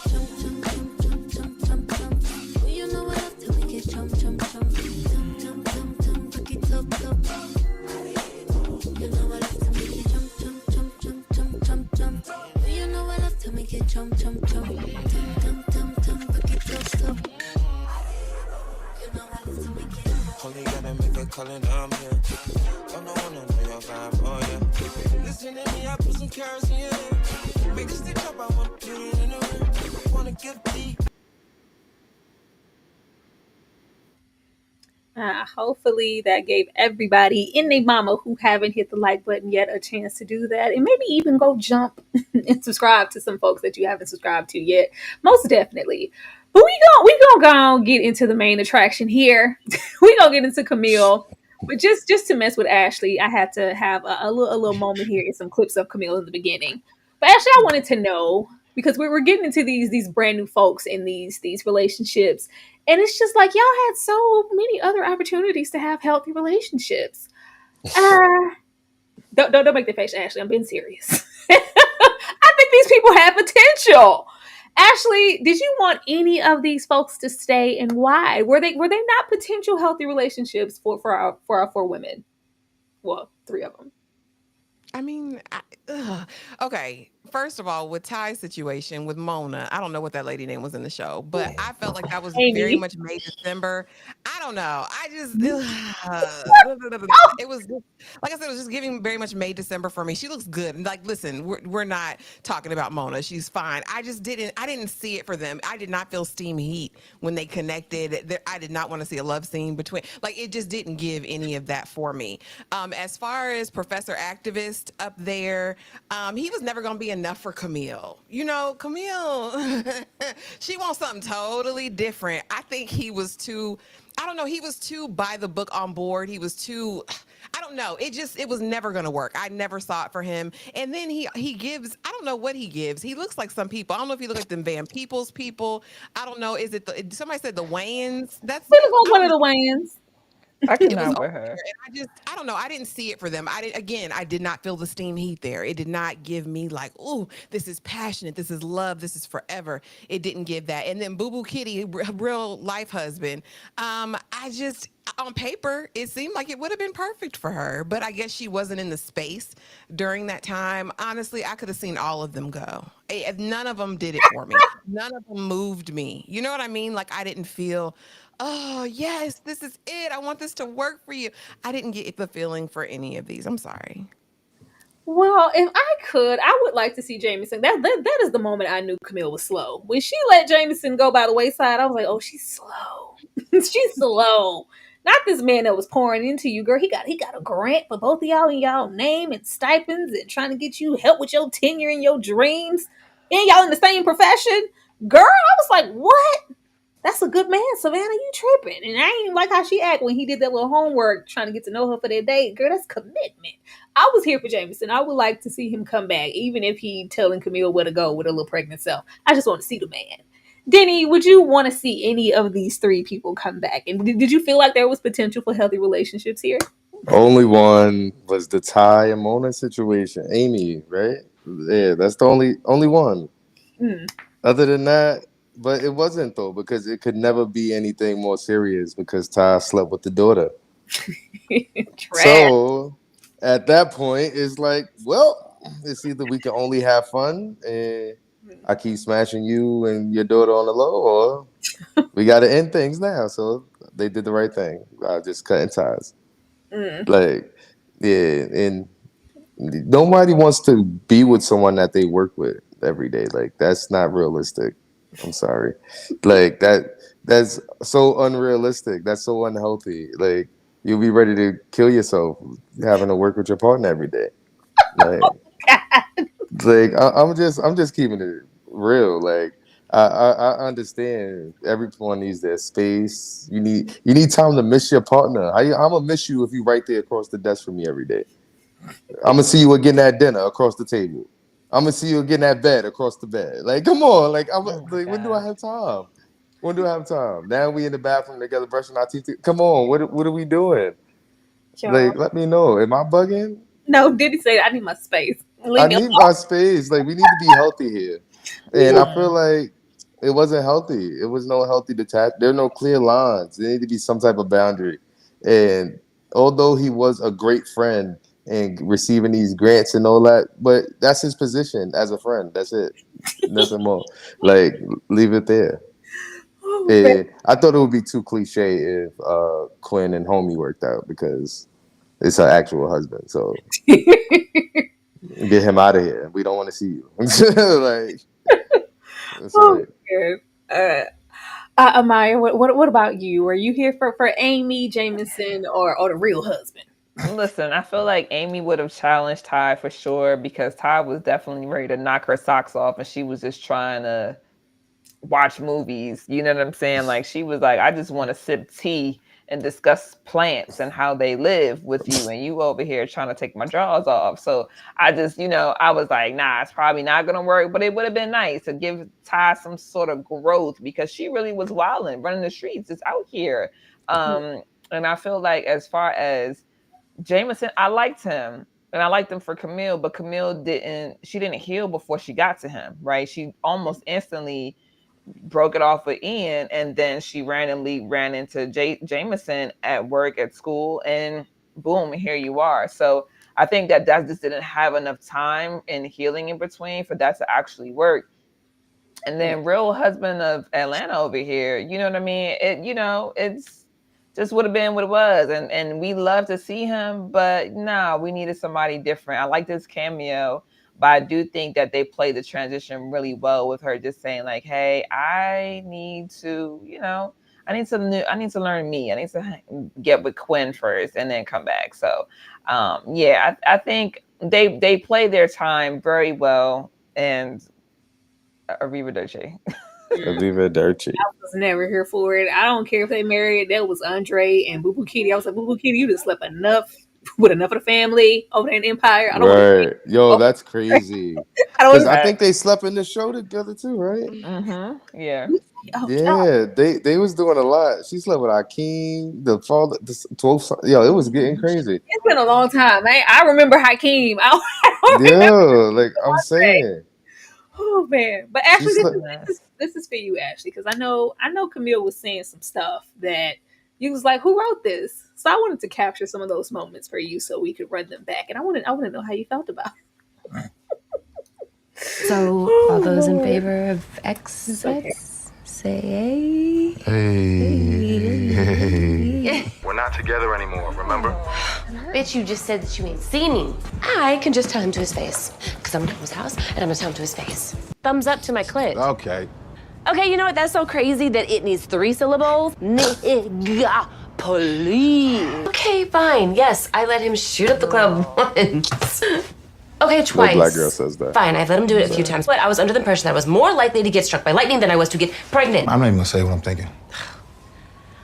Jump, jump, jump, jump, jump, jump, jump. Oh, you know what up to make it jump, jump, jump. Jump, jump, jump, jump, fuck it up, up. You know what up to make it jump, jump, jump, jump, jump, jump, jump. Oh, you know what up to make it jump, jump, jump. Jump, jump, jump, jump, fuck it up, up. You know what up to make it. Only gotta make a call and I'm here. I'm the one to know your vibe, oh yeah. Listen to me, I put some carrots in your hair. Make a stitch up, I want to put it in the room. Wanna give deep. Hopefully that gave everybody in their mama who haven't hit the like button yet a chance to do that, and maybe even go jump and subscribe to some folks that you haven't subscribed to yet. Most definitely. But we gonna go and get into the main attraction here. We gonna get into Camille. But just to mess with Ashley, I had to have a little moment here and some clips of Camille in the beginning. But Ashley, I wanted to know because we're getting into these brand new folks in these relationships, and it's just like y'all had so many other opportunities to have healthy relationships. Uh, don't make the face, Ashley. I'm being serious. I think these people have potential. Ashley, did you want any of these folks to stay, and why? Were they not potential healthy relationships for our four women? Well, three of them. I mean, okay. First of all, with Ty's situation with Mona, I don't know what that lady name was in the show, but I felt like that was very Amy. much May December. I don't know. I just it was like I said, it was just giving very much May December for me. She looks good. And like, listen, we're not talking about Mona. She's fine. I didn't see it for them. I did not feel steam heat when they connected. I did not want to see a love scene between. Like, it just didn't give any of that for me. As far as Professor Activist up there, he was never going to be enough for Camille. You know, Camille, she wants something totally different. I think he was too, I don't know, he was too by the book on board. He was too, I don't know. It was never going to work. I never saw it for him. And then he gives, I don't know what he gives. He looks like some people. I don't know if he looks like them Van Peoples people. I don't know. Is it somebody said the Wayans? We look like I one don't of know. the Wayans. I It was cannot over with her. there, and I don't know. I didn't see it for them. I did not feel the steam heat there. It did not give me like, ooh, this is passionate, this is love, this is forever. It didn't give that. And then Boo Boo Kitty, real life husband. I just on paper, it seemed like it would have been perfect for her, but I guess she wasn't in the space during that time. Honestly, I could have seen all of them go. None of them did it for me. None of them moved me. You know what I mean? Like, I didn't feel, oh, yes, this is it. I want this to work for you. I didn't get the feeling for any of these. I'm sorry. Well, if I could, I would like to see Jameson. That is the moment I knew Camille was slow. When she let Jameson go by the wayside, I was like, oh, she's slow. She's slow. Not this man that was pouring into you, girl. He got a grant for both of y'all in y'all name and stipends and trying to get you help with your tenure and your dreams. And y'all in the same profession. Girl, I was like, what? That's a good man, Savannah. You tripping. And I ain't like how she act when he did that little homework trying to get to know her for their date. Girl, that's commitment. I was here for Jameson. I would like to see him come back, even if he telling Camille where to go with a little pregnant self. I just want to see the man. Denny, would you want to see any of these three people come back? And did you feel like there was potential for healthy relationships here? Only one was the Ty and Mona situation. Amy, right? Yeah, that's the only one. Mm. Other than that, but it wasn't though, because it could never be anything more serious because Ty slept with the daughter. Trash. So at that point, it's like, well, it's either we can only have fun and I keep smashing you and your daughter on the low, or we got to end things now. So they did the right thing. Just cutting ties. Like, yeah, and nobody wants to be with someone that they work with every day. Like, that's not realistic. I'm sorry. Like that's so unrealistic. That's so unhealthy. Like, you'll be ready to kill yourself having to work with your partner every day. I'm just keeping it real. Like, I understand everyone needs their space. You need time to miss your partner. I'm gonna miss you if you right there across the desk from me every day. I'm gonna see you again at dinner across the table. I'm gonna see you again at bed across the bed. Like, come on. Like, when do I have time? When do I have time? Now we in the bathroom together brushing our teeth. Come on. What are we doing? Y'all. Like, let me know. Am I bugging? No, Denny said I need my space. I Leave me need alone. my space. Like, we need to be healthy here. And I feel like it wasn't healthy. It was no healthy detachment. There are no clear lines. There need to be some type of boundary. And although he was a great friend and receiving these grants and all that, but that's his position as a friend. That's it. Nothing more. Like, leave it there. Oh, And I thought it would be too cliche if Quinn and Homie worked out because it's her actual husband. So get him out of here. We don't want to see you. Like, that's oh, right. Amaya, what about you? Are you here for Amy, Jameson, or the real husband? Listen, I feel like Amy would have challenged Ty for sure because Ty was definitely ready to knock her socks off and she was just trying to watch movies. You know what I'm saying? Like, she was like, I just want to sip tea and discuss plants and how they live with you, and you over here trying to take my drawers off. So I just, I was like, nah, it's probably not gonna work, but it would have been nice to give Ty some sort of growth because she really was wilding, running the streets, just out here. And I feel like as far as Jameson, I liked him. And I liked him for Camille, but Camille didn't heal before she got to him, right? She almost instantly broke it off with Ian, and then she randomly ran into Jameson at work, at school, and boom, here you are. So I think that just didn't have enough time and healing in between for that to actually work. And then Real Husband of Atlanta over here, you know what I mean? It's just would have been what it was. And we love to see him, but we needed somebody different. I like this cameo, but I do think that they played the transition really well with her just saying like, hey, I need to learn me. I need to get with Quinn first and then come back. So I think they played their time very well, and arrivederci. Arrivederci. I was never here for it. I don't care if they married. That was Andre and Boo Boo Kitty. I was like, Boo Boo Kitty, you just slept enough with enough of the family over there in Empire. I don't want to. Yo, that's crazy. Because I think they slept in the show together too, right? Mm-hmm. Yeah. Oh, Yeah, they was doing a lot. She slept with Hakeem, the father, the 12. Yo, it was getting crazy. it's been a long time, man. I remember Hakeem. I don't remember. Yo, like I'm saying. Oh man, but Ashley, this is for you, Ashley, because I know Camille was saying some stuff that you was like, who wrote this? So I wanted to capture some of those moments for you so we could run them back, and I want to know how you felt about it. So, all those in favor of X say Hey. We're not together anymore, remember? Bitch, you just said that you ain't seen me. I can just tell him to his face. Because I'm at his house, and I'm gonna tell him to his face. Thumbs up to my clit. Okay. Okay, you know what? That's so crazy that it needs 3 syllables. Nigga, please. Okay, fine. Yes, I let him shoot up the club once. Okay, No twice. black girl says that. Fine, I've let him do it a few times, but I was under the impression that I was more likely to get struck by lightning than I was to get pregnant. I'm not even gonna say what I'm thinking.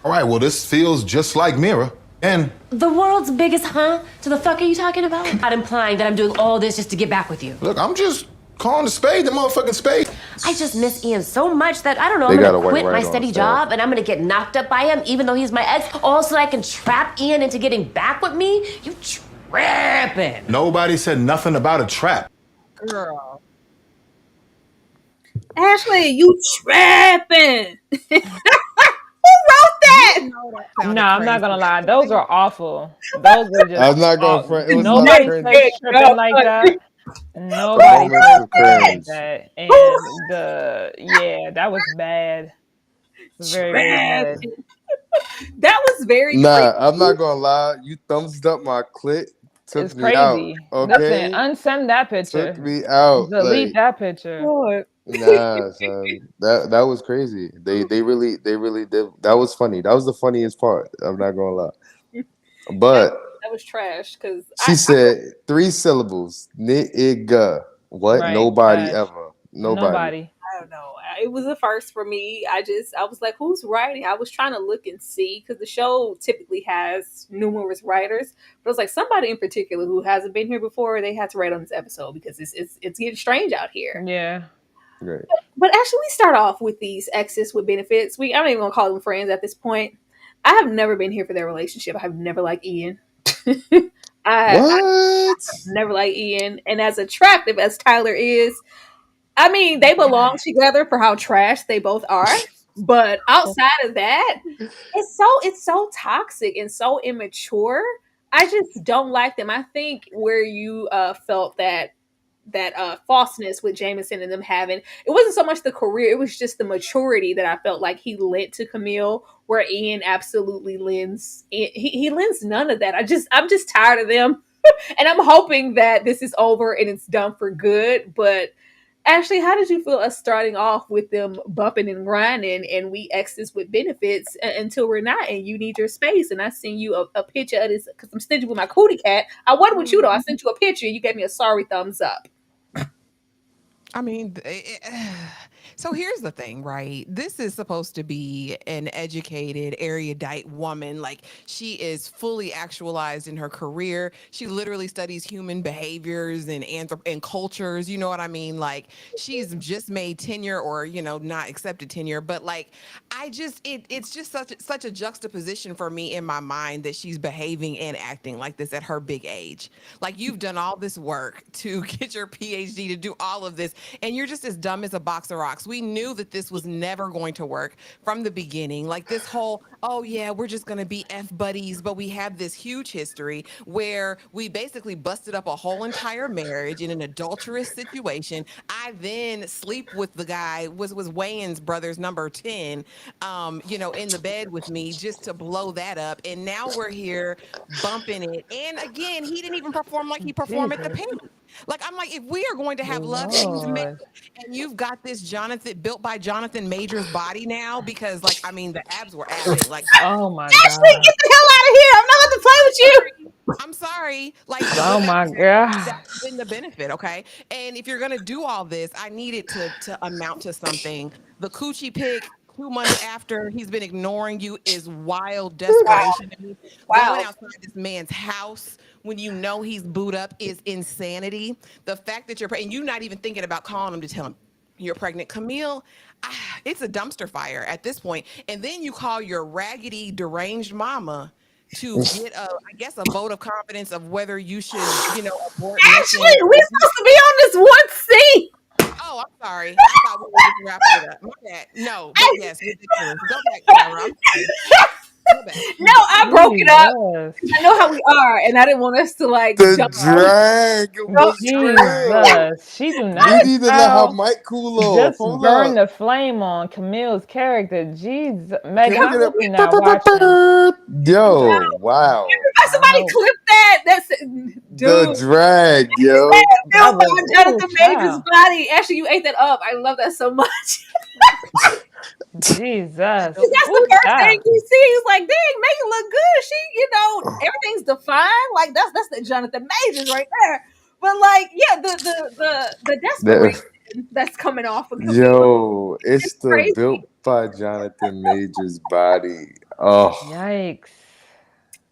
All right, well, this feels just like Mira. And The world's biggest to the fuck are you talking about? Not implying that I'm doing all this just to get back with you. look, I'm just calling the spade the motherfucking spade. I just miss Ian so much that I don't know, They I'm got a gonna white quit my rider on steady staff. job and I'm gonna get knocked up by him even though he's my ex, all so that I can trap Ian into getting back with me? You tripping. Nobody said nothing about a trap. Girl. Ashley, you trapping. Who wrote that? You know that sounded No, I'm not crazy. gonna lie. Those are awful. Those were just. I'm not gonna front. It was Nobody like said cringe. tripping like that. Nobody moments said of tripping like cringe. that. And that was bad. Very, very bad. That was very Nah, creepy. I'm not gonna lie. You thumbs up my clit, took It's me out. crazy. Okay, Listen, unsend that picture. took me out. Delete Like, that picture. Lord. nah, son. That was crazy. They really did. That was funny. That was the funniest part. I'm not gonna lie. But That was trash because she said 3 syllables. Nigga. What? Right, Nobody trash. ever. Nobody. Nobody. I don't know. It was a first for me. I was like, who's writing? I was trying to look and see because the show typically has numerous writers, but it was like somebody in particular who hasn't been here before. They had to write on this episode because it's getting strange out here. Yeah. Right. But actually, we start off with these exes with benefits. I'm not even gonna call them friends at this point. I have never been here for their relationship. I have never liked Ian. I never liked Ian, and as attractive as Tyler is, I mean, they belong together for how trash they both are. But outside of that, it's so toxic and so immature. I just don't like them. I think where you felt that falseness with Jameson and them having, it wasn't so much the career, it was just the maturity that I felt like he lent to Camille, where Ian absolutely lends he lends none of that. I'm just tired of them. And I'm hoping that this is over and it's done for good. But Ashley, how did you feel us starting off with them bumping and grinding and we exes with benefits until we're not and you need your space? And I sent you a picture of this because I'm stingy with my cootie cat. I wasn't with you though. I sent you a picture and you gave me a sorry thumbs up. I mean, so here's the thing, right? This is supposed to be an educated, erudite woman. Like, she is fully actualized in her career. She literally studies human behaviors and cultures. You know what I mean? Like, she's just made tenure, or not accepted tenure. But like, it's just such a juxtaposition for me in my mind that she's behaving and acting like this at her big age. Like, you've done all this work to get your PhD, to do all of this, and you're just as dumb as a box of rocks. We knew that this was never going to work from the beginning. Like, this whole, oh yeah, we're just going to be F buddies, but we have this huge history where we basically busted up a whole entire marriage in an adulterous situation. I then sleep with the guy, was Wayne's brother's number 10, in the bed with me just to blow that up. And now we're here bumping it. And again, he didn't even perform like he performed at the Jesus. Penny. Like, I'm like, if we are going to have love scenes, Lord. and you've got this built by Jonathan Major's body now, because like, I mean, the abs were adding. Like, Oh my Ashley, God. get the hell out of here. I'm not about to play with you. I'm sorry. Like, Oh my God. that's been the benefit, okay? And if you're gonna do all this, I need it to amount to something. The coochie pic 2 months after he's been ignoring you is wild desperation. I mean, Wow. going outside this man's house when you know he's booed up is insanity. The fact that and you're not even thinking about calling him to tell him you're pregnant. Camille, it's a dumpster fire at this point. And then you call your raggedy, deranged mama to get a vote of confidence of whether you should, abort Ashley, mission. we're supposed to be on this one scene. Oh, I'm sorry. I thought we were just wrapping it up. My bad. No, but yes, ridiculous. Go back, Tyra. I'm sorry. Go back. No, I broke it up. Jesus. I know how we are, and I didn't want us to like The jump. drag was real. Jesus. She do not We need to let her mic cool off. just Hold burn up. the flame on Camille's character. Jesus. Can Megan, we I get hope a you're not watching. Yo, wow. Somebody know. clip that. That's The dude. drag, yo. Built by was- Jonathan ooh, Major's child. body. Actually, you ate that up. I love that so much. Jesus. That's Ooh, the first child. thing you see. He's like, dang, Megan look good. She, everything's defined. Like that's the Jonathan Majors right there. But like, yeah, the The- desperation that's coming off of Camille Yo, is it's the crazy. built by Jonathan Majors body. Oh, Yikes.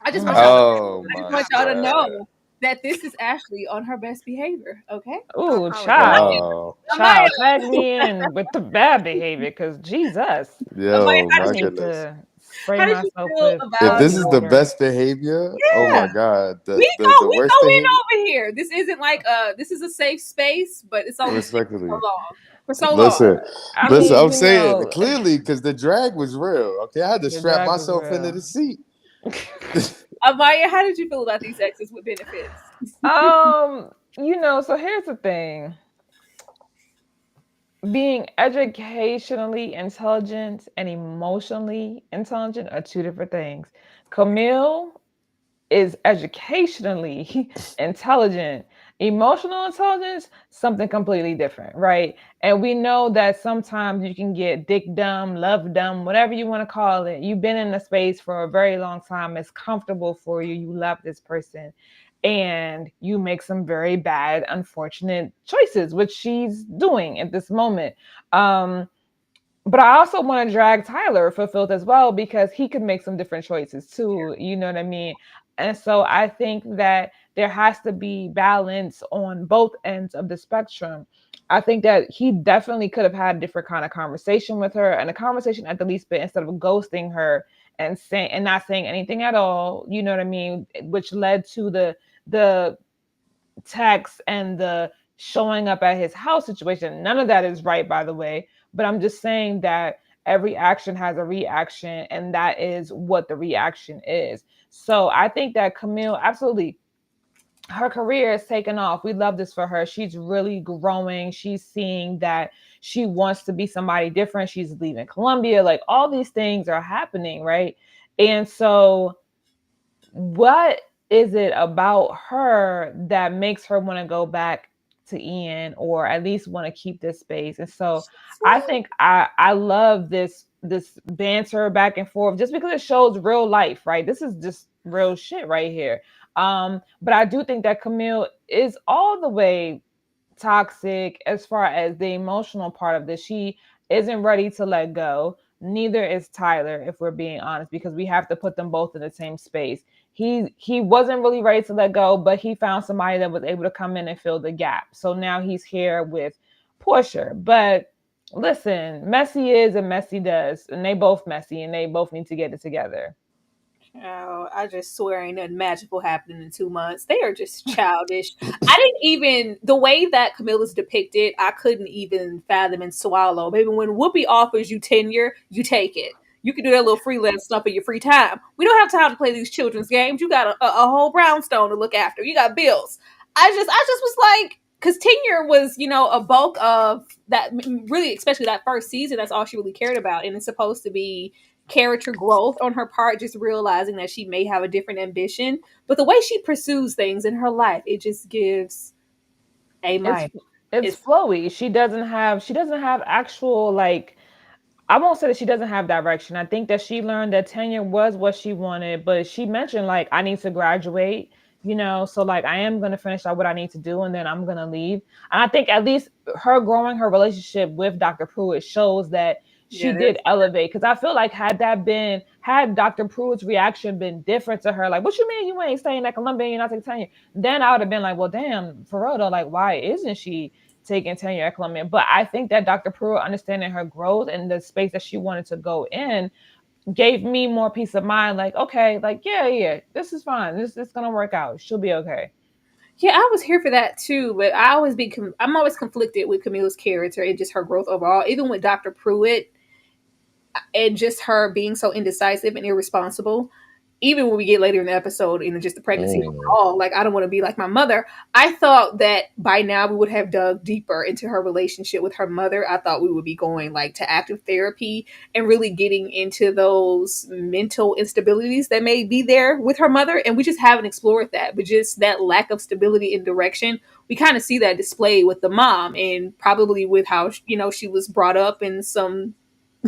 I just Oh my want y'all to God. oh I just my want y'all to God. know that this is Ashley on her best behavior. Okay. I Ooh, apologize. child. Wow. Amaya, Child, tag me in with the bad behavior, because Jesus. Amaya, Yo, how I my did you need goodness. to spray how did you myself feel with If about this holy is the water. best behavior, oh yeah. my God. We The we worst go in behavior, over here. This isn't like this is a safe space, but it's only safe for so respectfully. long. For so long. Listen, I listen, mean, I'm saying clearly because the drag was real. Okay, I had to the strap drag was myself into real. the seat. Amaya, how did you feel about these exes with benefits? So here's the thing. Being educationally intelligent and emotionally intelligent are two different things. Camille is educationally intelligent. Emotional intelligence, something completely different, right? And we know that sometimes you can get dick dumb, love dumb, whatever you want to call it. You've been in a space for a very long time. It's comfortable for you. You love this person. And you make some very bad, unfortunate choices, which she's doing at this moment. Um, but I also want to drag Tyler for filth as well, because he could make some different choices too. You know what I mean? And so I think that there has to be balance on both ends of the spectrum. I think that he definitely could have had a different kind of conversation with her, and a conversation at the least bit, instead of ghosting her and saying and not saying anything at all. You know what I mean? Which led to the text and the showing up at his house situation. None of that is right, by the way. But I'm just saying that every action has a reaction, and that is what the reaction is. So I think that Camille, absolutely, her career is taken off. We love this for her. She's really growing. She's seeing that she wants to be somebody different. She's leaving Columbia. Like, all these things are happening, right? And so what is it about her that makes her want to go back to Ian, or at least want to keep this space? And so I think I love this banter back and forth, just because it shows real life, right? This is just real shit right here. But I do think that Camille is all the way toxic as far as the emotional part of this. She isn't ready to let go. Neither is Tyler, if we're being honest, because we have to put them both in the same space. He wasn't really ready to let go, but he found somebody that was able to come in and fill the gap. So now he's here with Portia. But listen, messy is and messy does, and they both messy, and they both need to get it together. Oh, I just swear ain't nothing magical happening in 2 months. They are just childish. I didn't even the way that Camilla's depicted, I couldn't even fathom and swallow. Maybe when Whoopi offers you tenure, you take it. You can do that little freelance stuff in your free time. We don't have time to play these children's games. You got a whole brownstone to look after. You got bills. I just was like, because tenure was, a bulk of that, really, especially that first season. That's all she really cared about, and it's supposed to be character growth on her part, just realizing that she may have a different ambition. But the way she pursues things in her life, it just gives a It's minus. it's It's flowy. She doesn't have actual, like, I won't say that she doesn't have direction. I think that she learned that tenure was what she wanted, but she mentioned, like, I need to graduate, so, like, I am going to finish out what I need to do, and then I'm going to leave. And I think at least her growing her relationship with Dr. Pruitt shows that she yeah, did that's elevate. Because I feel like had Dr. Pruitt's reaction been different to her, like, what you mean you ain't staying at Columbia and you're not taking tenure? Then I would have been like, well, damn, for real though, like, why isn't she taking tenure at Columbia? But I think that Dr. Pruitt, understanding her growth and the space that she wanted to go in, gave me more peace of mind. Like, okay, like, yeah, this is fine. This gonna work out. She'll be okay. yeah. I was here for that too, but I'm always conflicted with Camilla's character and just her growth overall. Even with Dr. Pruitt, and just her being so indecisive and irresponsible. Even when we get later in the episode, just the pregnancy Mm. overall, like, I don't want to be like my mother. I thought that by now we would have dug deeper into her relationship with her mother. I thought we would be going like to active therapy and really getting into those mental instabilities that may be there with her mother. And we just haven't explored that, but just that lack of stability and direction. We kind of see that displayed with the mom, and probably with how, she was brought up in some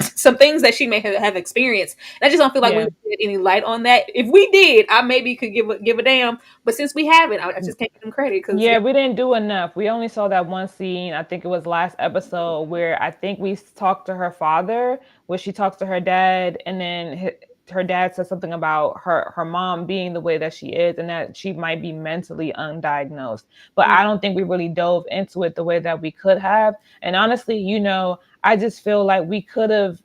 some things that she may have experienced. And I just don't feel like we did any light on that. If we did, I maybe could give a damn. But since we haven't, I just can't give them credit. Cause yeah, we didn't do enough. We only saw that one scene. I think it was last episode where I think we talked to her father, where she talks to her dad, and then her dad says something about her mom being the way that she is and that she might be mentally undiagnosed. But I don't think we really dove into it the way that we could have. And honestly, you know, I just feel like we could have,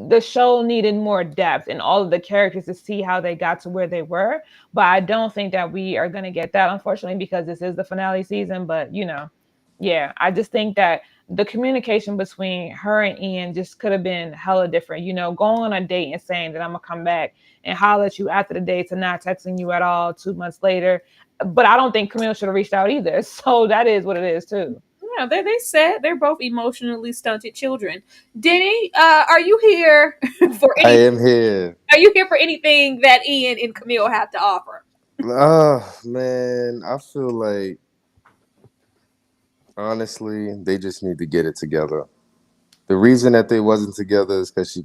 the show needed more depth in all of the characters to see how they got to where they were. But I don't think that we are going to get that, unfortunately, because this is the finale season. But, you know, yeah, I just think that the communication between her and Ian just could have been hella different. You know, going on a date and saying that I'm going to come back and holler at you after the date to not texting you at all 2 months later. But I don't think Camille should have reached out either. So that is what it is, too. Yeah, they said they're both emotionally stunted children. Denny, are you here for I anything? am here. Are you here for anything that Ian and Camille have to offer? Oh man, I feel like honestly, they just need to get it together. The reason that they wasn't together is because she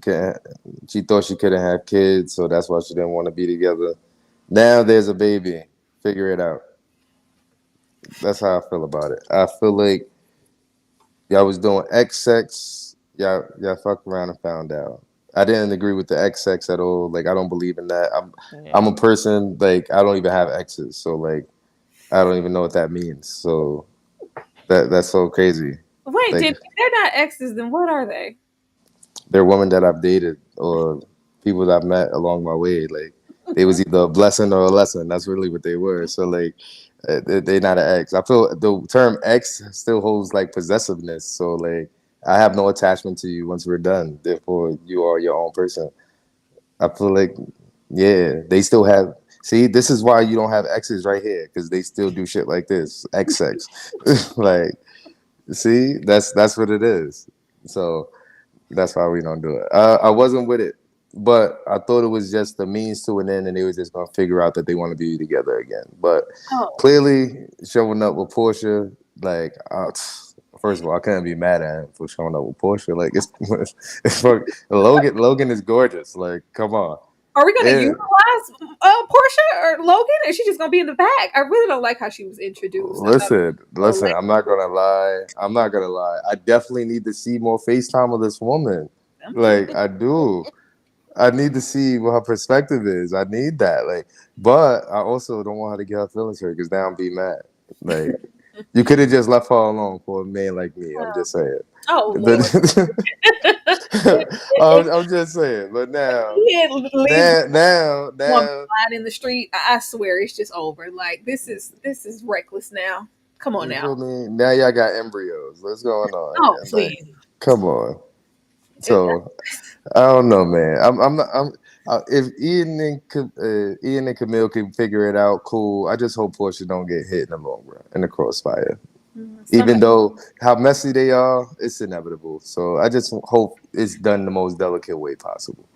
thought she couldn't have kids, so that's why she didn't want to be together. Now there's a baby. Figure it out. That's how I feel about it. I feel like y'all was doing X sex. Y'all fucked around and found out. I didn't agree with the X sex at all. Like I don't believe in that. I'm a person like I don't even have exes, so like I don't even know what that means. So that's so crazy. Wait, Like if they're not exes, then what are they? they're women that I've dated or people that I've met along my way. Like they was either a blessing or a lesson. That's really what they were. So like they're not an ex. I feel the term ex still holds like possessiveness. So like I have no attachment to you once we're done. Therefore, you are your own person. I feel like yeah, they still have. See, this is why you don't have exes right here because they still do shit like this. X sex, like see, that's what it is. So that's why we don't do it. I wasn't with it, but I thought it was just the means to an end, and they were just gonna figure out that they want to be together again. But clearly, showing up with Portia, like, first of all, I couldn't be mad at him for showing up with Portia. Like, it's Logan is gorgeous. Like, come on. Are we gonna utilize Portia or Logan? Or is she just gonna be in the back? I really don't like how she was introduced. Listen. I'm not gonna lie. I definitely need to see more FaceTime of this woman. Like I do. I need to see what her perspective is. I need that. Like, but I also don't want her to get her feelings hurt because now I'm be mad. Like, you could have just left her alone for a man like me. I'm just saying. Oh Lord. I'm just saying. But now line in the street, I swear it's just over. Like this is reckless now. Come on now. Now y'all got embryos. What's going on? Oh please. Like, come on. So I don't know, man. I'm not. If Ian and Camille can figure it out, cool. I just hope Portia don't get hit in the long run in the crossfire. Even though how messy they are, it's inevitable. So I just hope it's done the most delicate way possible.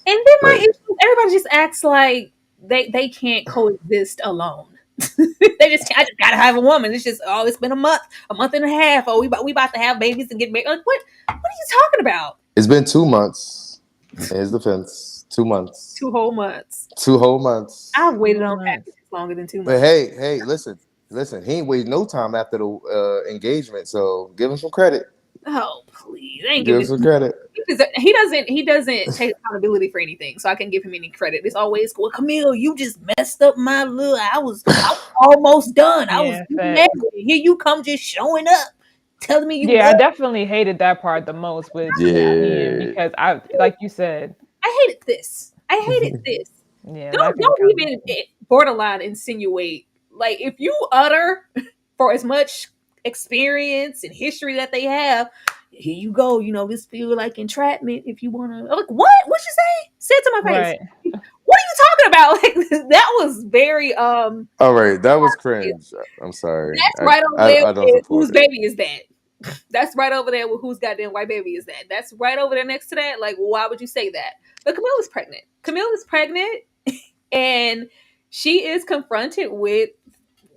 And then my issue, everybody just acts like they can't coexist alone. I just gotta have a woman. It's just it's been a month and a half. Oh, we about to have babies and get married. Like, what are you talking about? It's been 2 months. Here's the fence. 2 months. 2 whole months. 2 whole months. I've waited on that longer than 2 months. But hey, listen. He ain't waited no time after the engagement, so give him some credit. Oh please, I ain't give him some credit. He doesn't take accountability for anything, so I can't give him any credit. It's always, well, Camille, you just messed up my little. I was almost done. I was married. Here you come, just showing up, telling me you. Yeah, I definitely hated that part the most with Ian because like you said, I hated this. Yeah, don't even borderline insinuate. Like if you utter for as much experience and history that they have, here you go. You know, this feel like entrapment. If you want to, like, what you say? Say it to my face. Right. What are you talking about? Like that was very All right, that was cringe. I'm sorry. That's right over there. Whose baby is that? That's right over there with whose goddamn white baby is that? That's right over there next to that. Like, why would you say that? But Camille is pregnant, and she is confronted with,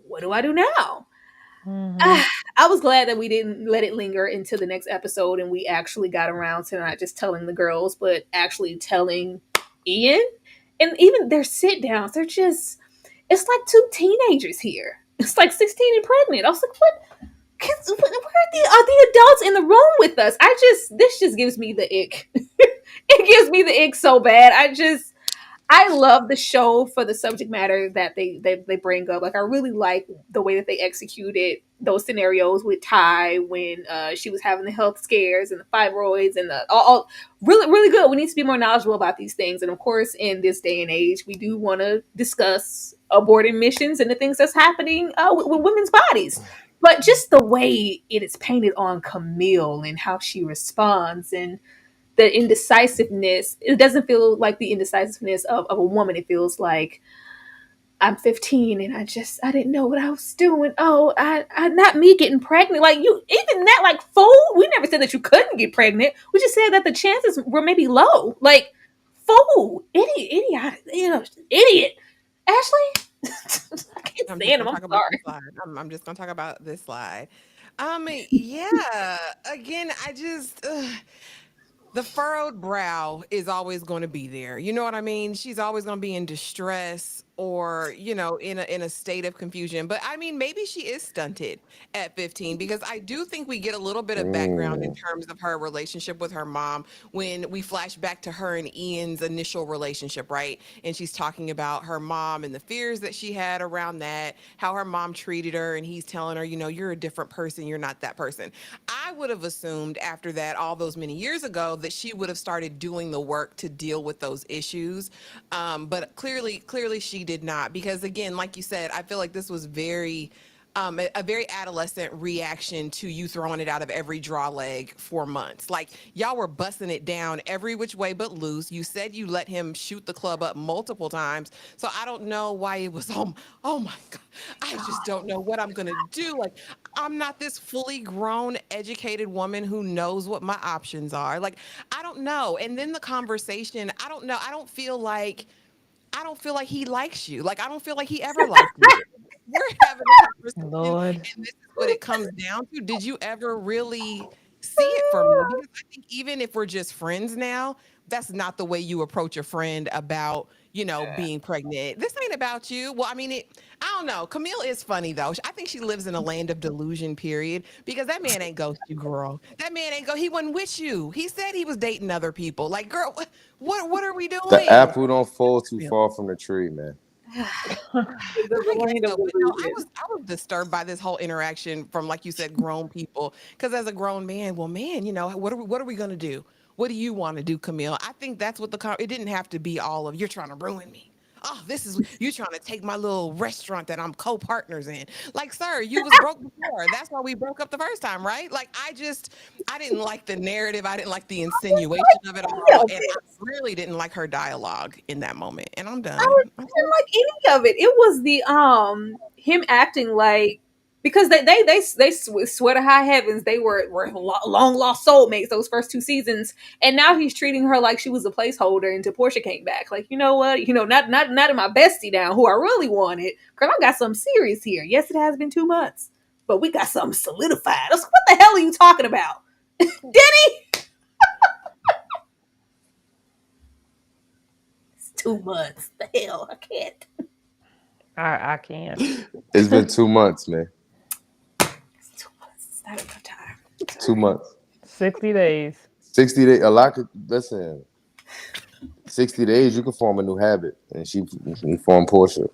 what do I do now? I was glad that we didn't let it linger into the next episode and we actually got around to not just telling the girls, but actually telling Ian. And even their sit downs, they're just, it's like two teenagers here. It's like 16 and pregnant. I was like, what? Where are the adults in the room with us? This just gives me the ick. It gives me the ick so bad. I love the show for the subject matter that they bring up. Like, I really like the way that they executed those scenarios with Ty when she was having the health scares and the fibroids and the all really, really good. We need to be more knowledgeable about these things. And of course, in this day and age, we do want to discuss aborting missions and the things that's happening with women's bodies. But just the way it is painted on Camille and how she responds and the indecisiveness, it doesn't feel like the indecisiveness of a woman. It feels like I'm 15 and I didn't know what I was doing. Oh, I not me getting pregnant. Like, you, even that, like, fool, we never said that you couldn't get pregnant. We just said that the chances were maybe low. Like, fool, idiot. Ashley, I can't I'm just stand him. gonna I'm talk about this sorry. slide. I'm just gonna talk about this slide. Yeah. Again, the furrowed brow is always going to be there. You know what I mean? She's always going to be in distress or, in a state of confusion. But I mean, maybe she is stunted at 15 because I do think we get a little bit of background in terms of her relationship with her mom when we flash back to her and Ian's initial relationship, right? And she's talking about her mom and the fears that she had around that, how her mom treated her, and he's telling her, you're a different person, you're not that person. I would have assumed after that, all those many years ago, that she would have started doing the work to deal with those issues. But clearly she did not, because again, like you said, I feel like this was a very adolescent reaction to you throwing it out of every draw leg for months. Like, y'all were busting it down every which way but loose. You said you let him shoot the club up multiple times. So I don't know why it was, oh my God. I just don't know what I'm going to do. Like, I'm not this fully grown, educated woman who knows what my options are. Like, I don't know. And then the conversation, I don't know. I don't feel like he likes you. Like, I don't feel like he ever liked you. We're having a conversation, Lord. and this is what it comes down to. Did you ever really see it for me? Because I think even if we're just friends now, that's not the way you approach a friend about, being pregnant. This ain't about you. Well, I mean, I don't know. Camille is funny though. I think she lives in a land of delusion, period, because that man ain't ghost you, girl. That man ain't he wasn't with you. He said he was dating other people. Like, girl, what are we The doing? apple don't fall too far from the tree, man. I guess Land of so, but no, I delusion. was I was disturbed by this whole interaction from, like you said, grown people. Because as a grown man, well, man, what are we gonna do? What do you want to do, Camille? I think that's what it didn't have to be all of you're trying to ruin me. Oh, this is you trying to take my little restaurant that I'm co-partners in. Like, sir, you was broke before. That's why we broke up the first time, right? Like, I didn't like the narrative. I didn't like the insinuation of it all, and I really didn't like her dialogue in that moment. And I'm I was done. didn't like any of it. It was the him acting like, because swear to high heavens they were long lost soulmates those first two seasons, and now he's treating her like she was a placeholder until Portia came back. Like, you know what? Not in my bestie now, who I really wanted. Girl, I got something serious here. Yes, it has been 2 months, but we got something solidified. I was like, what the hell are you talking about, Denny? It's 2 months. The hell, I can't. I can't. It's been 2 months, man. It's 2 months. It's not enough time. 2 months. 60 days. 60 days. A lot could listen. 60 days, you can form a new habit, and she formed Portia.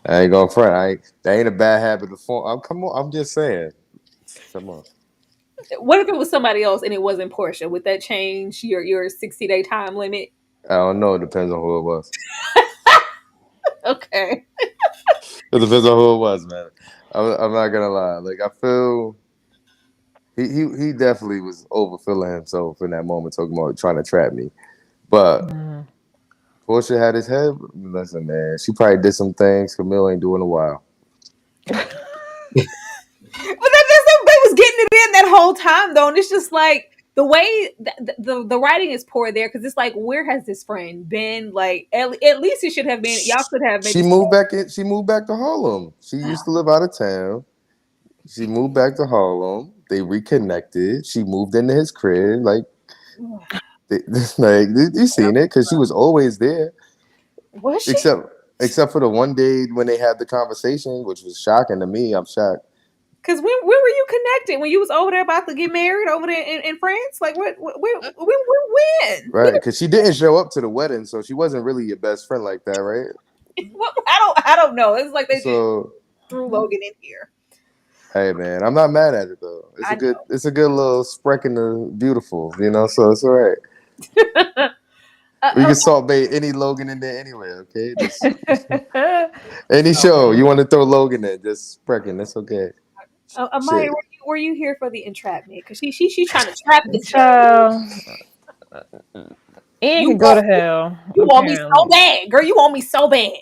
I ain't gonna front. That ain't a bad habit to form. Come on, I'm just saying. Come on. What if it was somebody else and it wasn't Portia? Would that change your 60-day time limit? I don't know. It depends on who it was. Okay. It depends on who it was, man. I'm not gonna lie. Like, I feel he definitely was overfilling himself in that moment, talking about trying to trap me. But Portia had his head. Listen, man, she probably did some things Camille ain't doing in a while. But they was getting it in that whole time though, and it's just like, the way the writing is poor there, because it's like, where has this friend been? Like, at least it should have been. Y'all could have She maybe. moved back in. She moved back to Harlem. She used to live out of town. She moved back to Harlem. They reconnected. She moved into his crib. Like, they, like you seen it because she was always there, Was she? except except for the one day when they had the conversation, which was shocking to me. I'm shocked. Because when were you connected? When you was over there about to get married over there in France? Like, when? Right, because she didn't show up to the wedding, so she wasn't really your best friend like that, right? I don't know. It's like they just So, threw Logan in here. hey man, I'm not mad at it though. I know. It's a good little spreck in the beautiful, you know. So it's all right. We can salt bait any Logan in there anyway. Okay, just any show you want to throw Logan in, just spreading. That's okay. Amaya, Shit. were you here for the entrapment? Because she's trying to trap this show. So Ian can go to hell. You want me so bad, girl. You want me so bad.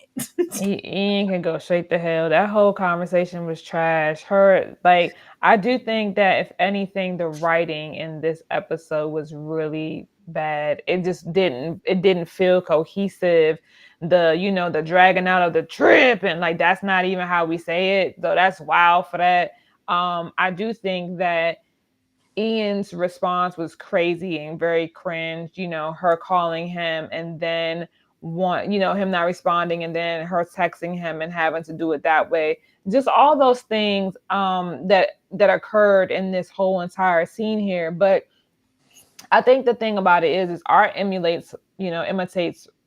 Ian can go straight to hell. That whole conversation was trash. Her, like, I do think that if anything, the writing in this episode was really bad. It just didn't feel cohesive. The dragging out of the trip, and like that's not even how we say it. So that's wild for that. I do think that Ian's response was crazy and very cringe, her calling him and then him not responding and then her texting him and having to do it that way. Just all those things that occurred in this whole entire scene here. But I think the thing about it is art imitates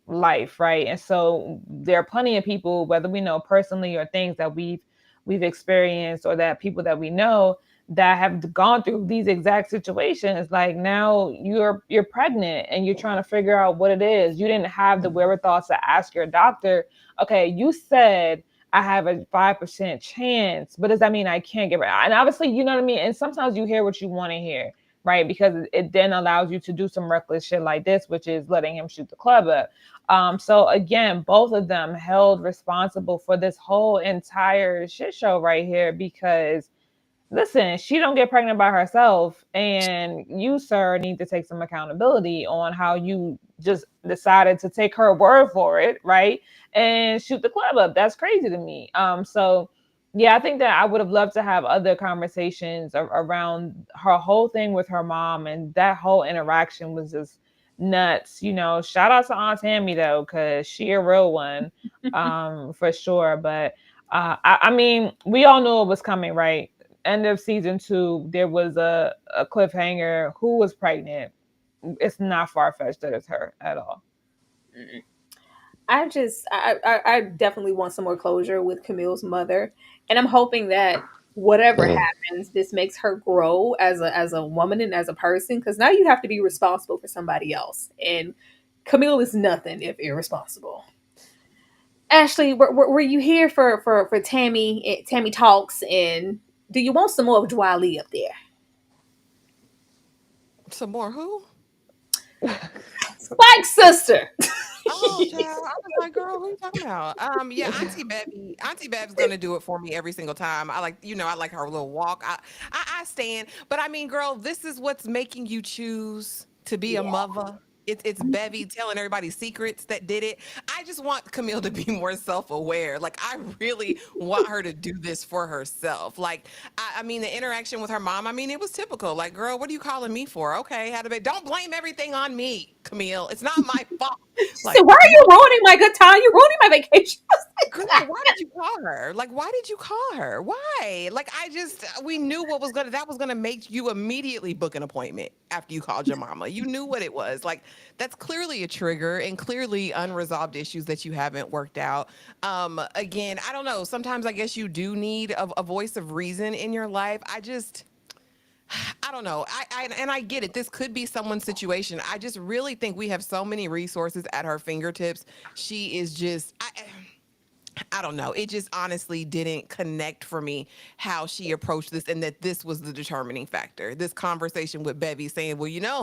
life, right? And so there are plenty of people, whether we know personally or things that we've experienced, or that people that we know that have gone through these exact situations. Like, now you're pregnant and you're trying to figure out what it is. You didn't have the wherewithal to ask your doctor, okay, you said I have a 5% chance, but does that mean I can't get pregnant? And obviously, you know what I mean? And sometimes you hear what you want to hear, right? Because it then allows you to do some reckless shit like this, which is letting him shoot the club up. So again, both of them held responsible for this whole entire shit show right here, because listen, she don't get pregnant by herself, and you, sir, need to take some accountability on how you just decided to take her word for it, right? And shoot the club up. That's crazy to me. So yeah, I think that I would have loved to have other conversations around her whole thing with her mom, and that whole interaction was just nuts. Shout out to Aunt Tammy though, because she a real one, for sure. But I mean, we all knew it was coming, right? End of season 2, there was a cliffhanger. Who was pregnant? It's not far-fetched that it's her at all. I definitely want some more closure with Camille's mother, and I'm hoping that whatever happens, this makes her grow as a woman and as a person. Because now you have to be responsible for somebody else, and Camille is nothing if irresponsible. Ashley, were you here for Tammy talks, and do you want some more of Dwali up there? Some more who? Spike's sister. Oh, child. I was like, girl, what are you talking about? Yeah, Auntie Bev's gonna do it for me every single time. I like her little walk. I stand. But I mean, girl, this is what's making you choose to be a mother. It's Bevy telling everybody secrets that did it. I just want Camille to be more self-aware. Like, I really want her to do this for herself. Like, I mean, the interaction with her mom, I mean, it was typical. Like, girl, what are you calling me for? Okay, don't blame everything on me, Camille. It's not my fault. Like, so why are you ruining my good time? You're ruining my vacation. girl, why did you call her? Like, why did you call her? Why? Like, we knew that was gonna make you immediately book an appointment after you called your mama. You knew what it was. Like, that's clearly a trigger and clearly unresolved issues that you haven't worked out. Again, I don't know. Sometimes I guess you do need a voice of reason in your life. I don't know. I get it. This could be someone's situation. I just really think we have so many resources at her fingertips. She is just, I don't know. It just honestly didn't connect for me how she approached this, and that this was the determining factor. This conversation with Bevy saying, "Well, Ian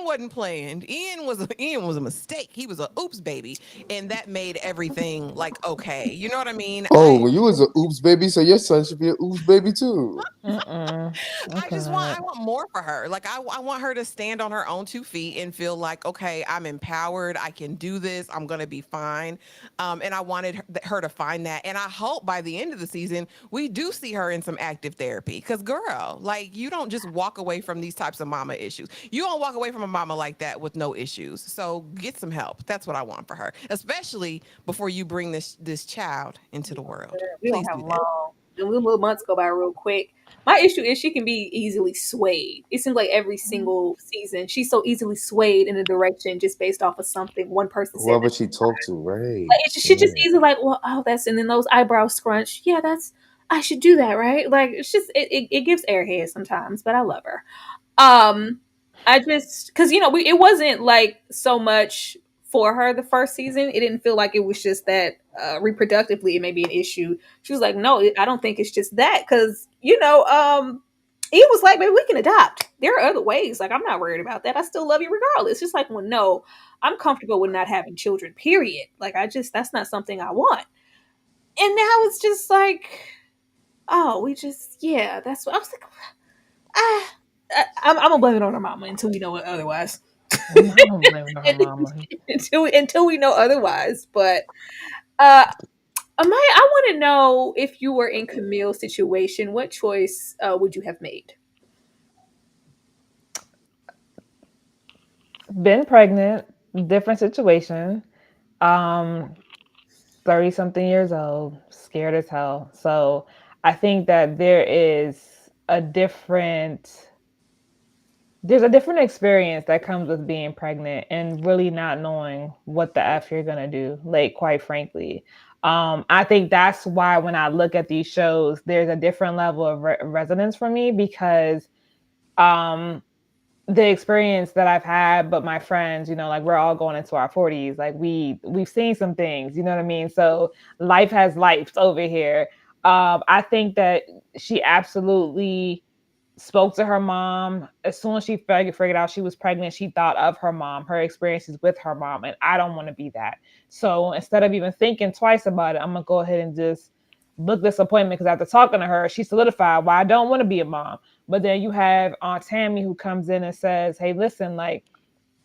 wasn't planned. Ian was a mistake. He was a oops baby," and that made everything like okay. You know what I mean? Oh, well, you was a oops baby, so your son should be an oops baby too. Mm-mm. I I cannot. want more for her. Like I want her to stand on her own 2 feet and feel like, okay, I'm empowered. I can do this. I'm gonna be fine. And I wanted her to find that. And I hope by the end of the season we do see her in some active therapy. Cause girl, like you don't just walk away from these types of mama issues. You don't walk away from a mama like that with no issues. So get some help. That's what I want for her, especially before you bring this child into the world. We don't Please have do that. long. The little months go by real quick. My issue is she can be easily swayed. It seems like every single season she's so easily swayed in a direction just based off of something one person said. Whoever she talked to, right? Like she just Yeah. easily like, well, oh, that's and then those eyebrows scrunch. Yeah, that's I should do that, right? Like it's just it gives airhead sometimes, but I love her. I just because it wasn't like so much for her the first season. It didn't feel like it was just that reproductively it may be an issue. She was like, no, I don't think it's just that because he was like, maybe we can adopt. There are other ways. Like I'm not worried about that. I still love you regardless. Just like, well, no, I'm comfortable with not having children. Period. Like that's not something I want. And now it's just like, oh, we just that's what I was like. Ah, I'm gonna blame it on her mama until we know otherwise. I'm not blaming her mama. until we know otherwise. But uh, Amaya, I want to know if you were in Camille's situation, what choice would you have made? Been pregnant, different situation. Um, 30 something years old, scared as hell. So I think that there's a different experience that comes with being pregnant and really not knowing what the F you're gonna do, like quite frankly. I think that's why when I look at these shows, there's a different level of resonance for me because um the experience that I've had, but my friends, like we're all going into our 40s, like we've seen some things, you know what I mean? So life has lives over here. I think that she absolutely spoke to her mom as soon as she figured out she was pregnant. She thought of her mom, her experiences with her mom, and I don't want to be that. So instead of even thinking twice about it, I'm gonna go ahead and just book this appointment because after talking to her, she solidified why I don't want to be a mom. But then you have Aunt Tammy who comes in and says, "Hey, listen, like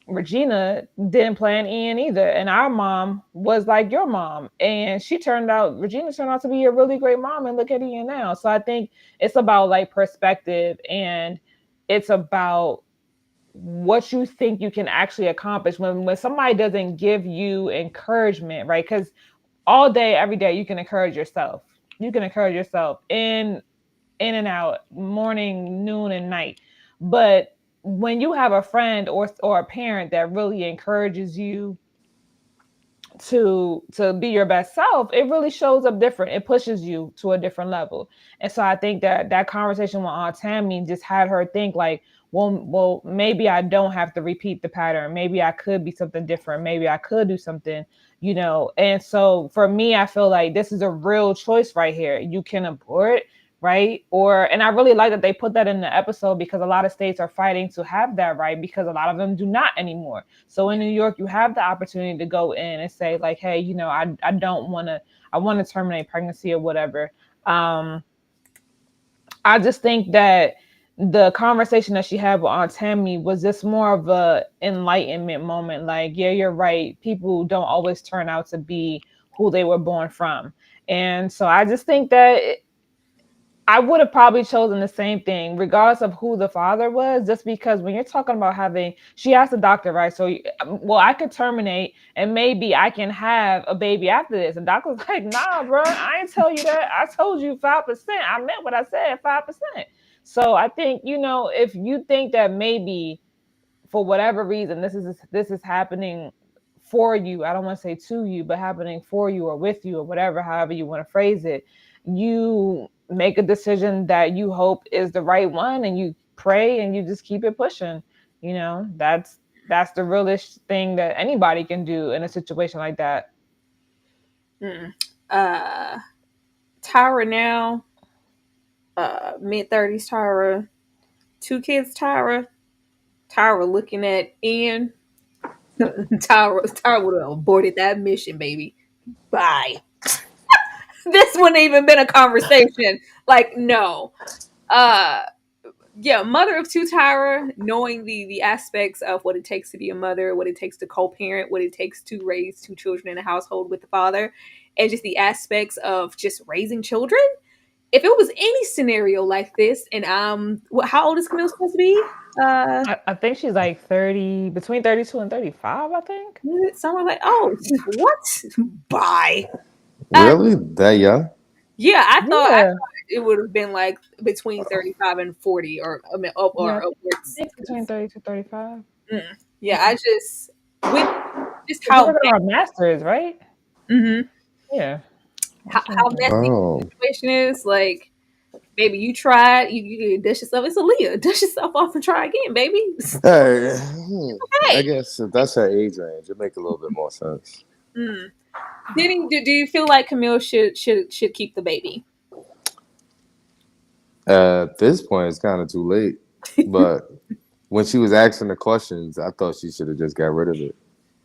Regina didn't plan Ian either, and our mom was like your mom, and Regina turned out to be a really great mom, and look at Ian now." So I think it's about like perspective, and it's about what you think you can actually accomplish when somebody doesn't give you encouragement, right? Because all day, every day, you can encourage yourself. You can encourage yourself in and out, morning, noon, and night. But when you have a friend or a parent that really encourages you to be your best self, it really shows up different. It pushes you to a different level. And so I think that conversation with Aunt Tammy just had her think like, well, maybe I don't have to repeat the pattern. Maybe I could be something different. Maybe I could do something. And so for me, I feel like this is a real choice right here. You can abort, right? And I really like that they put that in the episode because a lot of states are fighting to have that right because a lot of them do not anymore. So in New York, you have the opportunity to go in and say like, hey, I don't want to, I want to terminate pregnancy or whatever. I just think that the conversation that she had with Aunt Tammy was just more of a enlightenment moment. Like, yeah, you're right. People don't always turn out to be who they were born from. And so I just think that I would have probably chosen the same thing, regardless of who the father was, just because when you're talking about she asked the doctor, right? So, well, I could terminate and maybe I can have a baby after this. And doctor's like, nah, bro, I ain't tell you that. I told you 5%. I meant what I said, 5%. So I think, if you think that maybe for whatever reason this is happening for you, I don't want to say to you, but happening for you or with you or whatever, however you want to phrase it, you make a decision that you hope is the right one and you pray and you just keep it pushing. That's the realest thing that anybody can do in a situation like that. Tyra now, mid-30s Tyra, 2 kids Tyra looking at Ian. Tyra would have aborted that mission, baby. Bye. This wouldn't even been a conversation. Like, no. Yeah, mother of two, Tyra, knowing the aspects of what it takes to be a mother, what it takes to co-parent, what it takes to raise two children in a household with the father, and just the aspects of just raising children. If it was any scenario like this, and how old is Camille supposed to be? I think she's like 30, between 32 and 35, I think. Someone like, oh, what? Bye. Really? That young? Yeah, I thought Yeah. it would have been like between 35 and 40, or I mean, up Yeah. or I upwards. think between 30 to 35. Yeah, I just with just She's working on her master's, right? mhm, Yeah. how messy Oh. the situation is. Like, baby, you tried, you dust yourself. It's Aaliyah. Dust yourself off and try again, baby. Hey, I Hey. guess if that's her age range, it make a little bit more sense. Mm. Do you feel like Camille should keep the baby? At this point, it's kind of too late. But when she was asking the questions, I thought she should have just got rid of it.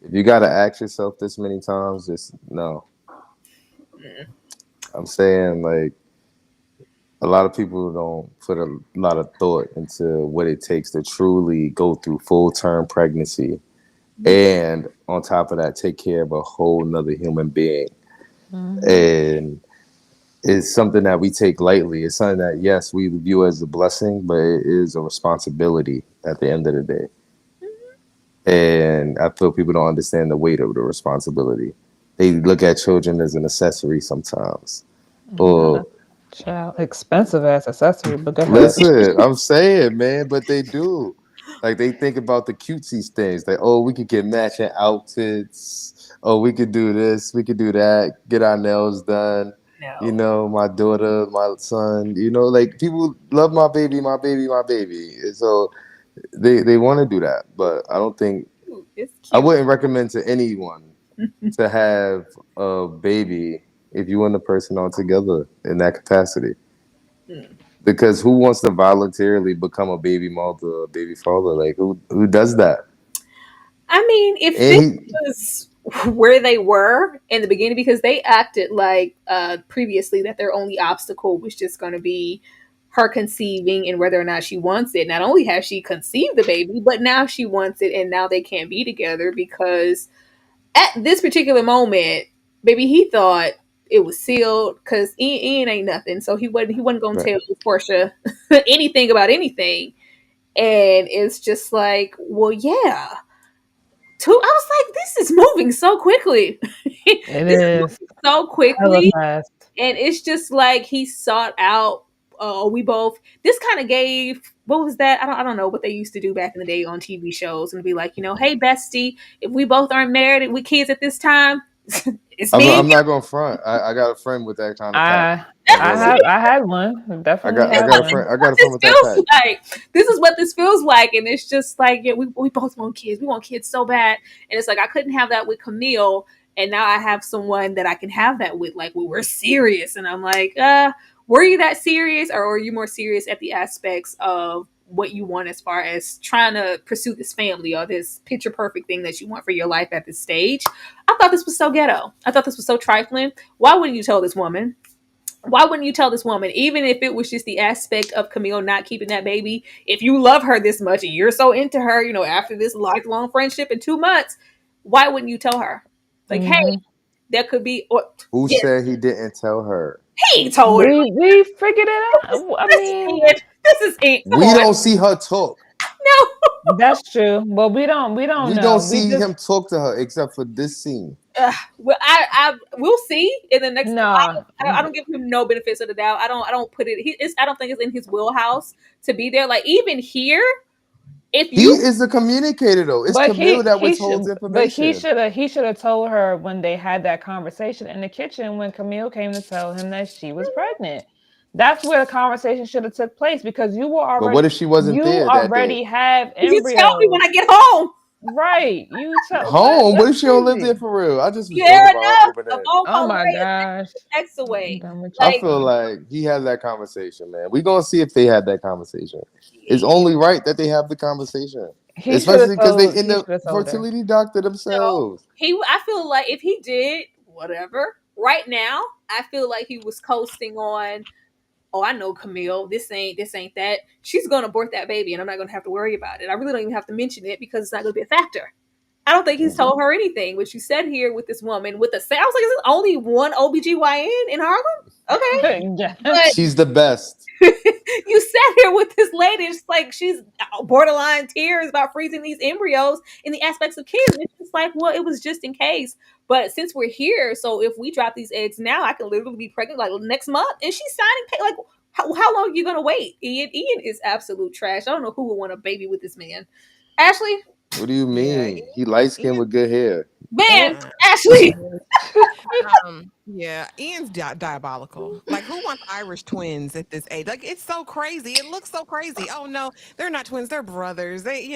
If you got to ask yourself this many times, just no. I'm saying, like, a lot of people don't put a lot of thought into what it takes to truly go through full term pregnancy, and on top of that, take care of a whole nother human being. And it's something that we take lightly. It's something that, yes, we view as a blessing, but it is a responsibility at the end of the day. And I feel people don't understand the weight of the responsibility. They look at children as an accessory sometimes. Or Child, expensive ass accessory, but go ahead. listen, I'm saying, man, but they do. Like, they think about the cutesy things. Like, oh, we could get matching outfits. Oh, we could do this. We could do that. Get our nails done. You No. know, my daughter, my son. You know, like, people love my baby, my baby, my baby. And so they want to do that. But I don't think It's I cute. wouldn't recommend to anyone to have a baby if you and the person are together in that capacity. Because who wants to voluntarily become a baby mother or a baby father? Like, who does that? I mean, if And this he was where they were in the beginning, because they acted like previously that their only obstacle was just going to be her conceiving and whether or not she wants it. Not only has she conceived the baby, but now she wants it, and now they can't be together because at this particular moment, baby, he thought it was sealed because Ian ain't nothing, so he wasn't gonna right. tell Portia anything about anything, and it's just like, well, yeah. I was like, this is moving so quickly. This It is is moving so hella quickly, fast. and it's just like he sought out. We both. This kind of gave. What was that? I don't know what they used to do back in the day on TV shows and be like, hey, bestie, if we both aren't married and we kids at this time, it's me and I'm not gonna front. I got a friend with that kind of pact. I Like, really, I had one. Definitely I had got a one. friend. I got a friend this with that feels pact. like. This is what this feels like, and it's just like, yeah, we both want kids. We want kids so bad, and it's like I couldn't have that with Camille, and now I have someone that I can have that with. Like, we were serious, and I'm like, were you that serious, or are you more serious at the aspects of what you want as far as trying to pursue this family or this picture perfect thing that you want for your life at this stage? I thought this was so ghetto. I thought this was so trifling. Why wouldn't you tell this woman? Why wouldn't you tell this woman, even if it was just the aspect of Camille not keeping that baby? If you love her this much and you're so into her, after this lifelong friendship in 2 months, why wouldn't you tell her? Like, hey, Hmm. there could be, or Who yes, said he didn't tell her? he told her. We figured it out. I This is mean, it. This is it. Come We on. don't see her talk. No. that's true. But we don't We don't know. We see just him talk to her except for this scene. Well, I we'll see in the next. nah. I don't give him no benefits of the doubt. I don't put it. I don't think it's in his wheelhouse to be there. Like, even here, if He you is the communicator, though. It's But Camille that he withholds should but information. he should have told her when they had that conversation in the kitchen when Camille came to tell him that she was pregnant. That's where the conversation should have took place because But what if she wasn't you there that day? already have you tell me when embryos. I get home. Right. You tell what? Home? What That's if she don't live crazy. there for real? I just was joking Fair about her enough. moving I'm in. on Oh my my way. gosh. X I'm away. done with I you. Like, feel like he had that conversation, man. We gonna see if they had that conversation. It's he, only right that they have the conversation, He should have especially because they in he the should have told her. fertility doctor themselves. I feel like if he did whatever right now, I feel like he was coasting on. oh, I know Camille, this ain't that. She's gonna abort that baby, and I'm not gonna have to worry about it. I really don't even have to mention it because it's not gonna be a factor. I don't think he's told her anything. What you said here with this woman, with the I was like, is there only one OBGYN in Harlem? Okay. Yeah. But She's the best. you sat here with this lady, it's like she's borderline tears about freezing these embryos in the aspects of kids. It's just like, well, it was just in case. But since we're here, so if we drop these eggs now, I can literally be pregnant like next month, and she's signing like how long are you gonna wait? Ian is absolute trash. I don't know who would want a baby with this man. Ashley, What do you mean? Yeah, He light skinned with good hair. man, yeah. Ashley. Yeah, Ian's diabolical. Like, who wants Irish twins at this age? Like, it's so crazy. It looks so crazy. Oh no, they're not twins. They're brothers. They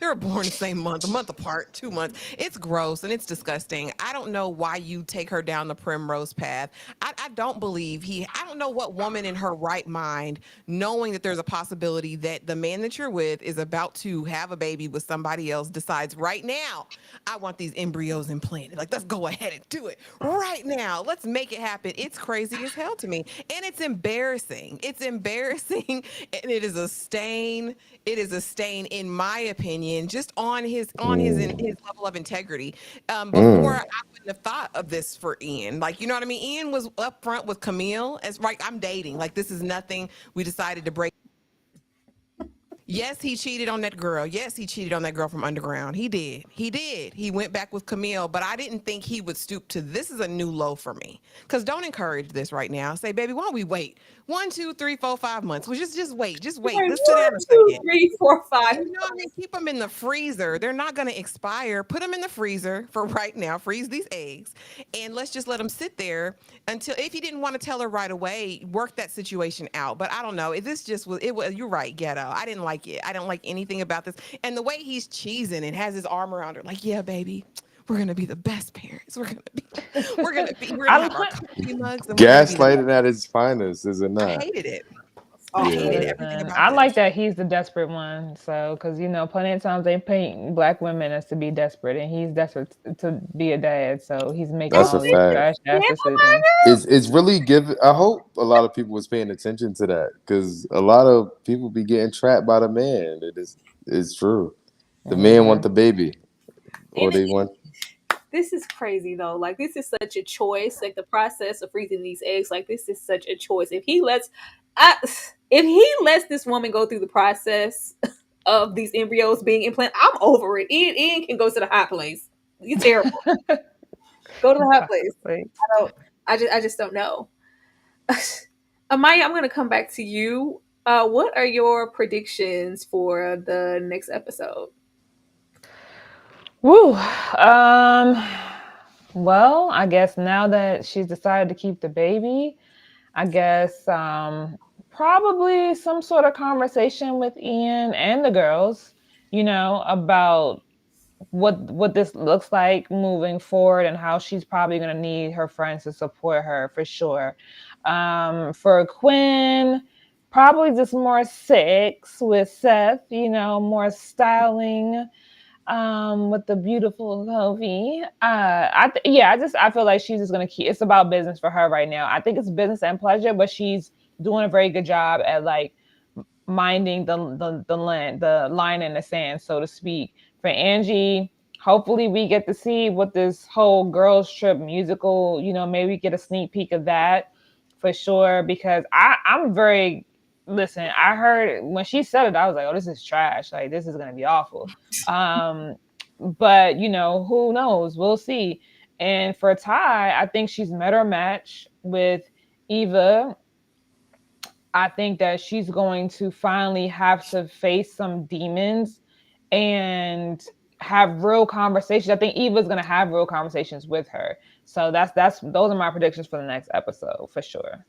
were born the same month, a month apart, 2 months. It's gross and it's disgusting. I don't know why you take her down the primrose path. I don't believe I don't know what woman in her right mind, knowing that there's a possibility that the man that you're with is about to have a baby with somebody else, decides right now, I want these embryos implanted. Like, let's go ahead and do it right now. Let's make it happen. It's crazy as hell to me. And it's embarrassing. It's embarrassing. And it is a stain. It is a stain, in my opinion, just on his level of integrity. Before, I wouldn't have thought of this for Ian. Like, you know what I mean? Ian was up front with Camille as right. I'm dating. Like, this is nothing. We decided to break. Yes, he cheated on that girl. Yes, he cheated on that girl from Underground. He did. He did. He went back with Camille, but I didn't think he would stoop to this is a new low for me. Because don't encourage this right now. Say, baby, why don't we wait? 1, 2, 3, 4, 5 months. Well, just wait. Just wait. Like, Let's sit down 1, a 2, second. 3, 4, 5. You know what I mean? Keep them in the freezer. They're not going to expire. Put them in the freezer for right now. Freeze these eggs. And let's just let them sit there until, if you didn't want to tell her right away, work that situation out. But I don't know. This just was, you're right, ghetto. I didn't like it. I don't like anything about this. And the way he's cheesing and has his arm around her, like, yeah, baby, we're gonna be the best parents. We're gonna have our coffee mugs. And Gaslighting at its finest, is it not? I hated it. I hated everything about I this. like that he's the desperate one. So, because plenty of times they paint black women as to be desperate, and he's desperate to be a dad. So he's making That's all a these fact. trash ass decisions. It's really I hope a lot of people was paying attention to that, because a lot of people be getting trapped by the man. It's true. The man want the baby, or they want. This is crazy though. Like, this is such a choice. Like, the process of freezing these eggs, like, this is such a choice. If he lets this woman go through the process of these embryos being implanted, I'm over it. Ian can go to the hot place. You're terrible. Go to the hot place. I just don't know. Amaya, I'm gonna come back to you. What are your predictions for the next episode? Woo. Well, I guess now that she's decided to keep the baby, I guess probably some sort of conversation with Ian and the girls, about what this looks like moving forward, and how she's probably going to need her friends to support her for sure. For Quinn, probably just more sex with Seth, more styling with the beautiful Lovi. I feel like she's just gonna keep. It's about business for her right now. I think it's business and pleasure, but she's doing a very good job at like minding the line in the sand, so to speak. For Angie, hopefully we get to see what this whole girls trip musical. Maybe get a sneak peek of that for sure. Because I'm very. Listen, I heard when she said it, I was like, oh, this is trash. Like, this is going to be awful. But, who knows? We'll see. And for Ty, I think she's met her match with Eva. I think that she's going to finally have to face some demons and have real conversations. I think Eva's going to have real conversations with her. So those are my predictions for the next episode for sure.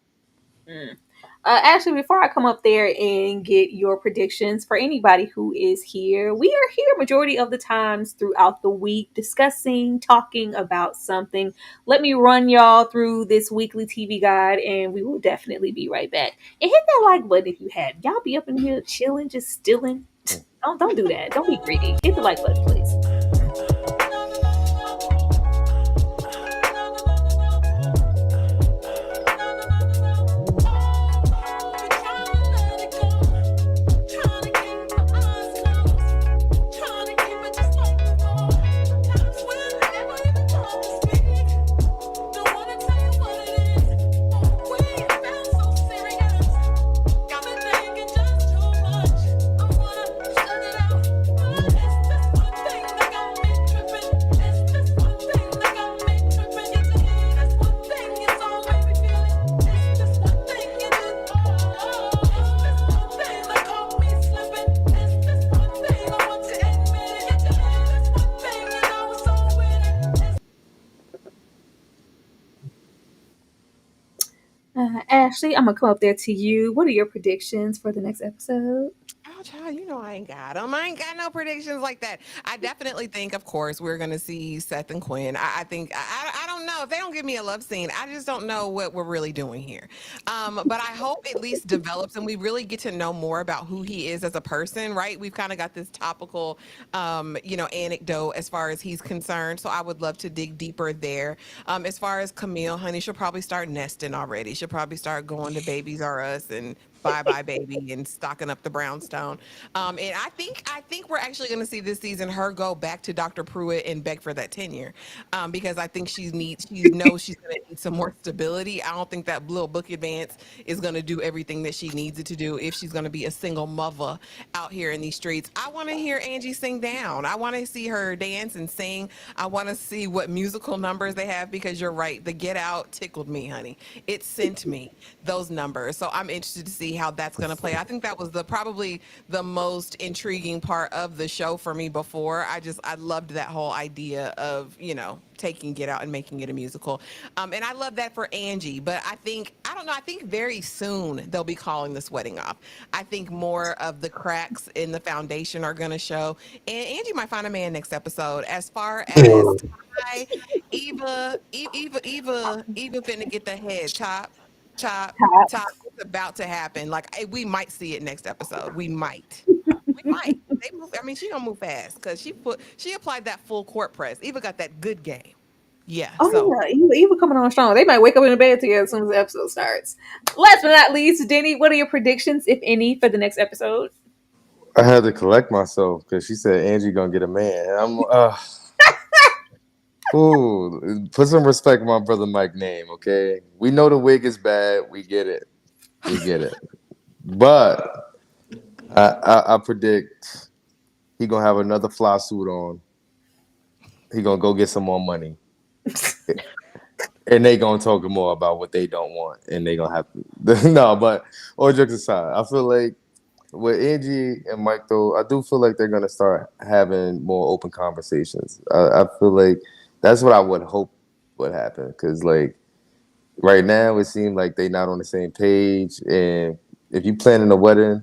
Actually, before I come up there and get your predictions, for anybody who is here, we are here majority of the times throughout the week discussing, talking about something. Let me run y'all through this weekly TV guide, and we will definitely be right back. And hit that like button if you had. Y'all be up in here chilling, just stilling. Don't do that. Don't be greedy. Hit the like button, please. Ashley, I'm gonna come up there to you. What are your predictions for the next episode? Oh, child, you know I ain't got them. I ain't got no predictions like that. I definitely think, of course, we're gonna see Seth and Quinn. I think I don't know if they don't give me a love scene. I just don't know what we're really doing here. But I hope at least develops and we really get to know more about who he is as a person. Right? We've kind of got this topical, anecdote as far as he's concerned. So I would love to dig deeper there. As far as Camille, honey, she'll probably start nesting already. She'll probably start going to Babies R Us and Bye Bye Baby and stocking up the brownstone. And I think we're actually going to see this season her go back to Dr. Pruitt and beg for that tenure, because I think she knows she's going to need some more stability. I don't think that little book advance is going to do everything that she needs it to do if she's going to be a single mother out here in these streets. I want to hear Angie sing down. I want to see her dance and sing. I want to see what musical numbers they have because you're right. The Get Out tickled me, honey. It sent me those numbers. So I'm interested to see how that's going to play. I think that was probably the most intriguing part of the show for me before. I loved that whole idea of, taking Get Out and making it a musical. And I love that for Angie, but I don't know, I think very soon they'll be calling this wedding off. I think more of the cracks in the foundation are going to show. And Angie might find a man next episode. As far as Ty, Eva finna get the head chop, top. It's about to happen. Like we might see it next episode. We might. We might. They move. I mean, she gonna move fast because she applied that full court press. Eva got that good game. Yeah. So Oh yeah, Eva coming on strong. They might wake up in the bed together as soon as the episode starts. Last but not least, Denny, what are your predictions, if any, for the next episode? I had to collect myself because she said Angie gonna get a man. And I'm ooh, put some respect on my brother Mike's name, okay? We know the wig is bad. We get it. We get it. But I predict he gonna have another fly suit on. He gonna go get some more money. And they gonna talk more about what they don't want. And they gonna have to no, but all jokes aside, I feel like with Angie and Mike though, I do feel like they're gonna start having more open conversations. I feel like that's what I would hope would happen. Cause like right now it seems like they not on the same page. And if you planning a wedding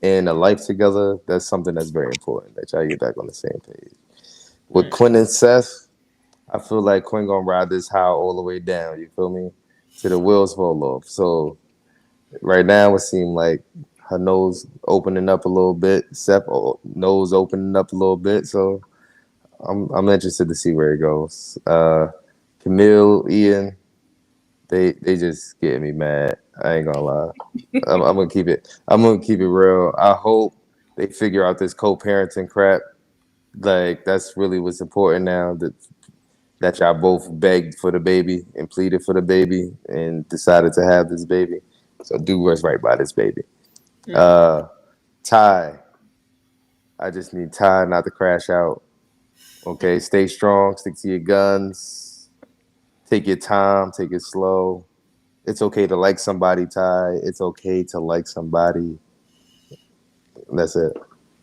and a life together, that's something that's very important that y'all get back on the same page. With Quinn and Seth, I feel like Quinn gonna ride this high all the way down. You feel me? To the wheels fall off. So right now it seems like her nose opening up a little bit, Seth nose opening up a little bit. So I'm interested to see where it goes. Camille, Ian, they just getting me mad. I ain't gonna lie. I'm gonna keep it. I'm gonna keep it real. I hope they figure out this co-parenting crap. Like that's really what's important now. That y'all both begged for the baby and pleaded for the baby and decided to have this baby. So do what's right by this baby. Ty, I just need Ty not to crash out. Okay, stay strong, stick to your guns, take your time, take it slow. It's okay to like somebody, Ty. It's okay to like somebody. That's it.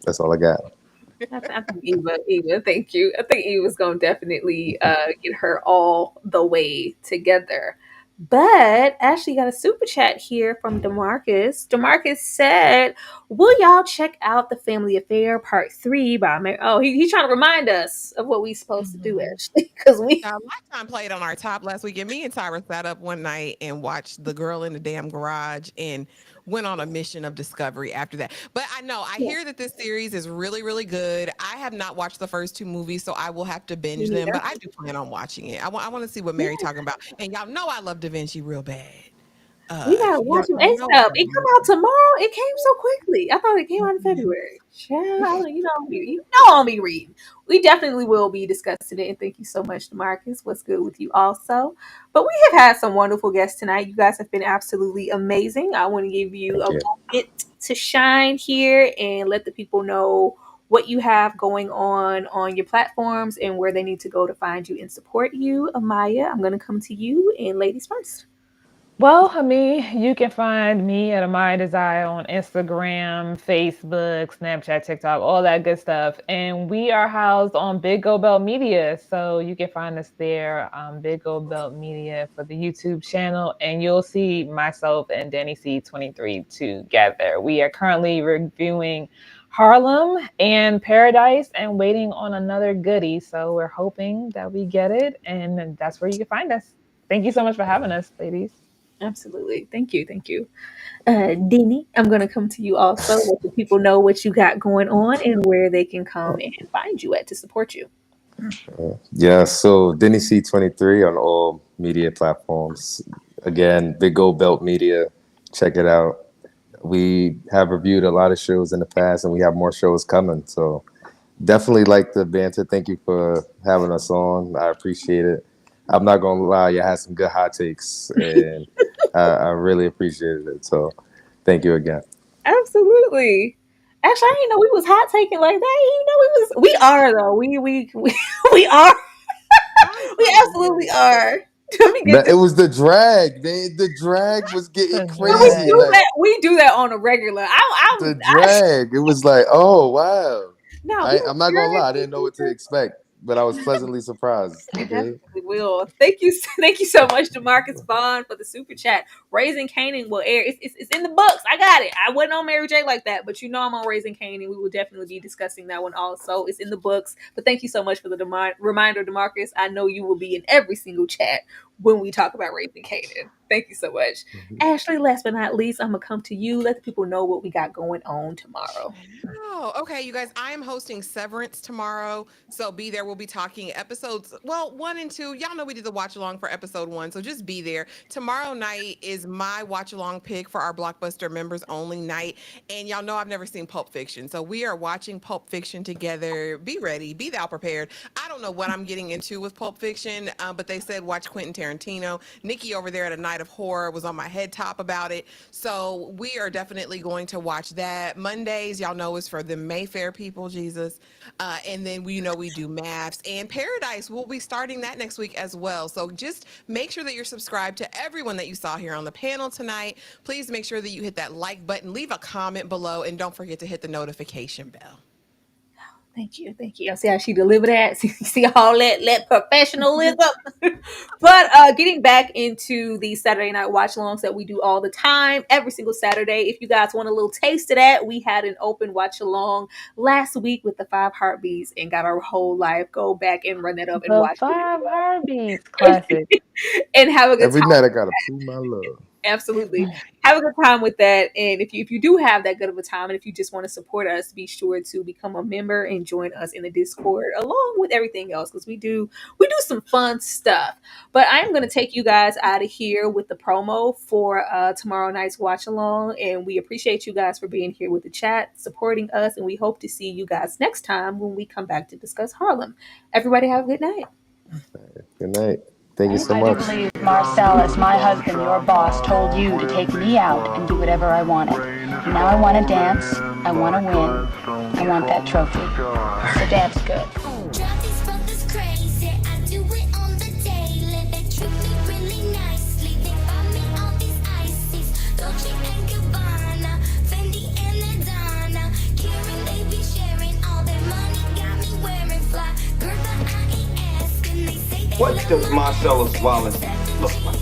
That's all I got. I think Eva, thank you. I think Eva's gonna definitely get her all the way together. But Ashley got a super chat here from Demarcus. Demarcus said, "Will y'all check out the Family Affair Part 3 by Mary?" Oh, he's trying to remind us of what we supposed to do, Ashley, because we Lifetime played on our top last week, and me and Tyra sat up one night and watched The Girl in the Damn Garage and went on a mission of discovery after that. But I know I hear that this series is really, really good. I have not watched the first two movies, so I will have to binge them. But I do plan on watching it. I want to see what Mary talking about. And y'all know I love Da Vinci real bad. We gotta watch him Y'all know ASAP. It come out tomorrow. It came so quickly. I thought it came out in February. Child, I'll be reading. We definitely will be discussing it. And thank you so much, Demarcus. What's good with you also? But we have had some wonderful guests tonight. You guys have been absolutely amazing. I want to give you Thank a you. moment to shine here and let the people know what you have going on your platforms and where they need to go to find you and support you. Amaya, I'm going to come to you and ladies first. Well, you can find me at Amaya Desire on Instagram, Facebook, Snapchat, TikTok, all that good stuff. And we are housed on Big Gold Belt Media. So you can find us there, Big Gold Belt Media for the YouTube channel. And you'll see myself and Danny C23 together. We are currently reviewing Harlem and Paradise and waiting on another goodie. So we're hoping that we get it. And that's where you can find us. Thank you so much for having us, ladies. Absolutely. Thank you. Thank you. Dini, I'm going to come to you also. Let the people know what you got going on and where they can come and find you at to support you. Yeah, so Denny C23 on all media platforms. Again, Big Gold Belt Media. Check it out. We have reviewed a lot of shows in the past, and we have more shows coming. So definitely like the banter. Thank you for having us on. I appreciate it. I'm not gonna lie, you had some good hot takes, and I really appreciated it. So thank you again. Absolutely. Actually, I didn't know we was hot taking like that. You know, we are though. We are. We absolutely are. Let me get It this. was the drag. The drag was getting The crazy. drag. Like We do that on a regular. the drag. It was like, oh wow. No, we I'm not gonna lie, I didn't know what to were. expect, but I was pleasantly surprised. I Okay. definitely will. Thank you so much to Marcus Bond for the super chat. Raising Canaan will air. It's in the books. I got it. I wasn't on Mary J like that, but you know I'm on Raising Canaan. We will definitely be discussing that one also. It's in the books. But thank you so much for the reminder, DeMarcus. I know you will be in every single chat when we talk about Raising Canaan. Thank you so much. Ashley, last but not least, I'm gonna come to you. Let the people know what we got going on tomorrow. Oh, okay, you guys. I am hosting Severance tomorrow, so be there. We'll be talking episodes, well, 1 and 2. Y'all know we did the watch along for episode 1, so just be there. Tomorrow night is my watch along pick for our Blockbuster members only night, and y'all know I've never seen Pulp Fiction, so we are watching Pulp Fiction together. Be ready, be thou prepared. I don't know what I'm getting into with Pulp Fiction, but they said watch Quentin Tarantino. Nikki over there at A Night of Horror was on my head top about it, so we are definitely going to watch that. Mondays, y'all know, is for the Mayfair people, Jesus. And then we do maths and Paradise. We'll be starting that next week as well. So just make sure that you're subscribed to everyone that you saw here on the panel tonight. Please make sure that you hit that like button, leave a comment below, and don't forget to hit the notification bell. Thank you. Thank you. I see how she delivered that. See all that professionalism. But getting back into the Saturday night watch alongs that we do all the time, every single Saturday. If you guys want a little taste of that, we had an open watch along last week with the 5 Heartbeats and got our whole life. Go back and run that up and The watch 5 Heartbeats classic. and have a good Every time. night I gotta prove my love. Absolutely. Have a good time with that. And if you do have that good of a time, and if you just want to support us, be sure to become a member and join us in the Discord along with everything else, because we do some fun stuff. But I am going to take you guys out of here with the promo for tomorrow night's watch along. And we appreciate you guys for being here with the chat, supporting us, and we hope to see you guys next time when we come back to discuss Harlem. Everybody have a good night. Good night. Thank you so I much. do believe Marcel, as my husband, your boss, told you to take me out and do whatever I wanted. And now I want to dance, I want to win, I want that trophy. So dance good. Drive these brothers crazy. I do it on the daily. They treat me really nicely. They buy me all these ices. Dolce and Gabbana, Fendi and Adana. Karen, they be sharing all their money. Got me wearing fly. Girl, but I ain't asking. They say they What does Marcellus Wallace look like?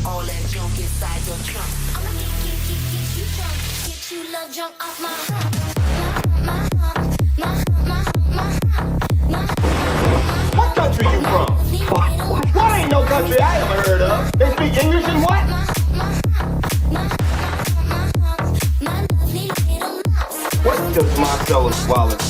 All that junk inside your trunk. I'ma get you drunk, get you love junk off What country you from? What ain't no country I ever heard of? They speak English and what? What does Marcellus Wallace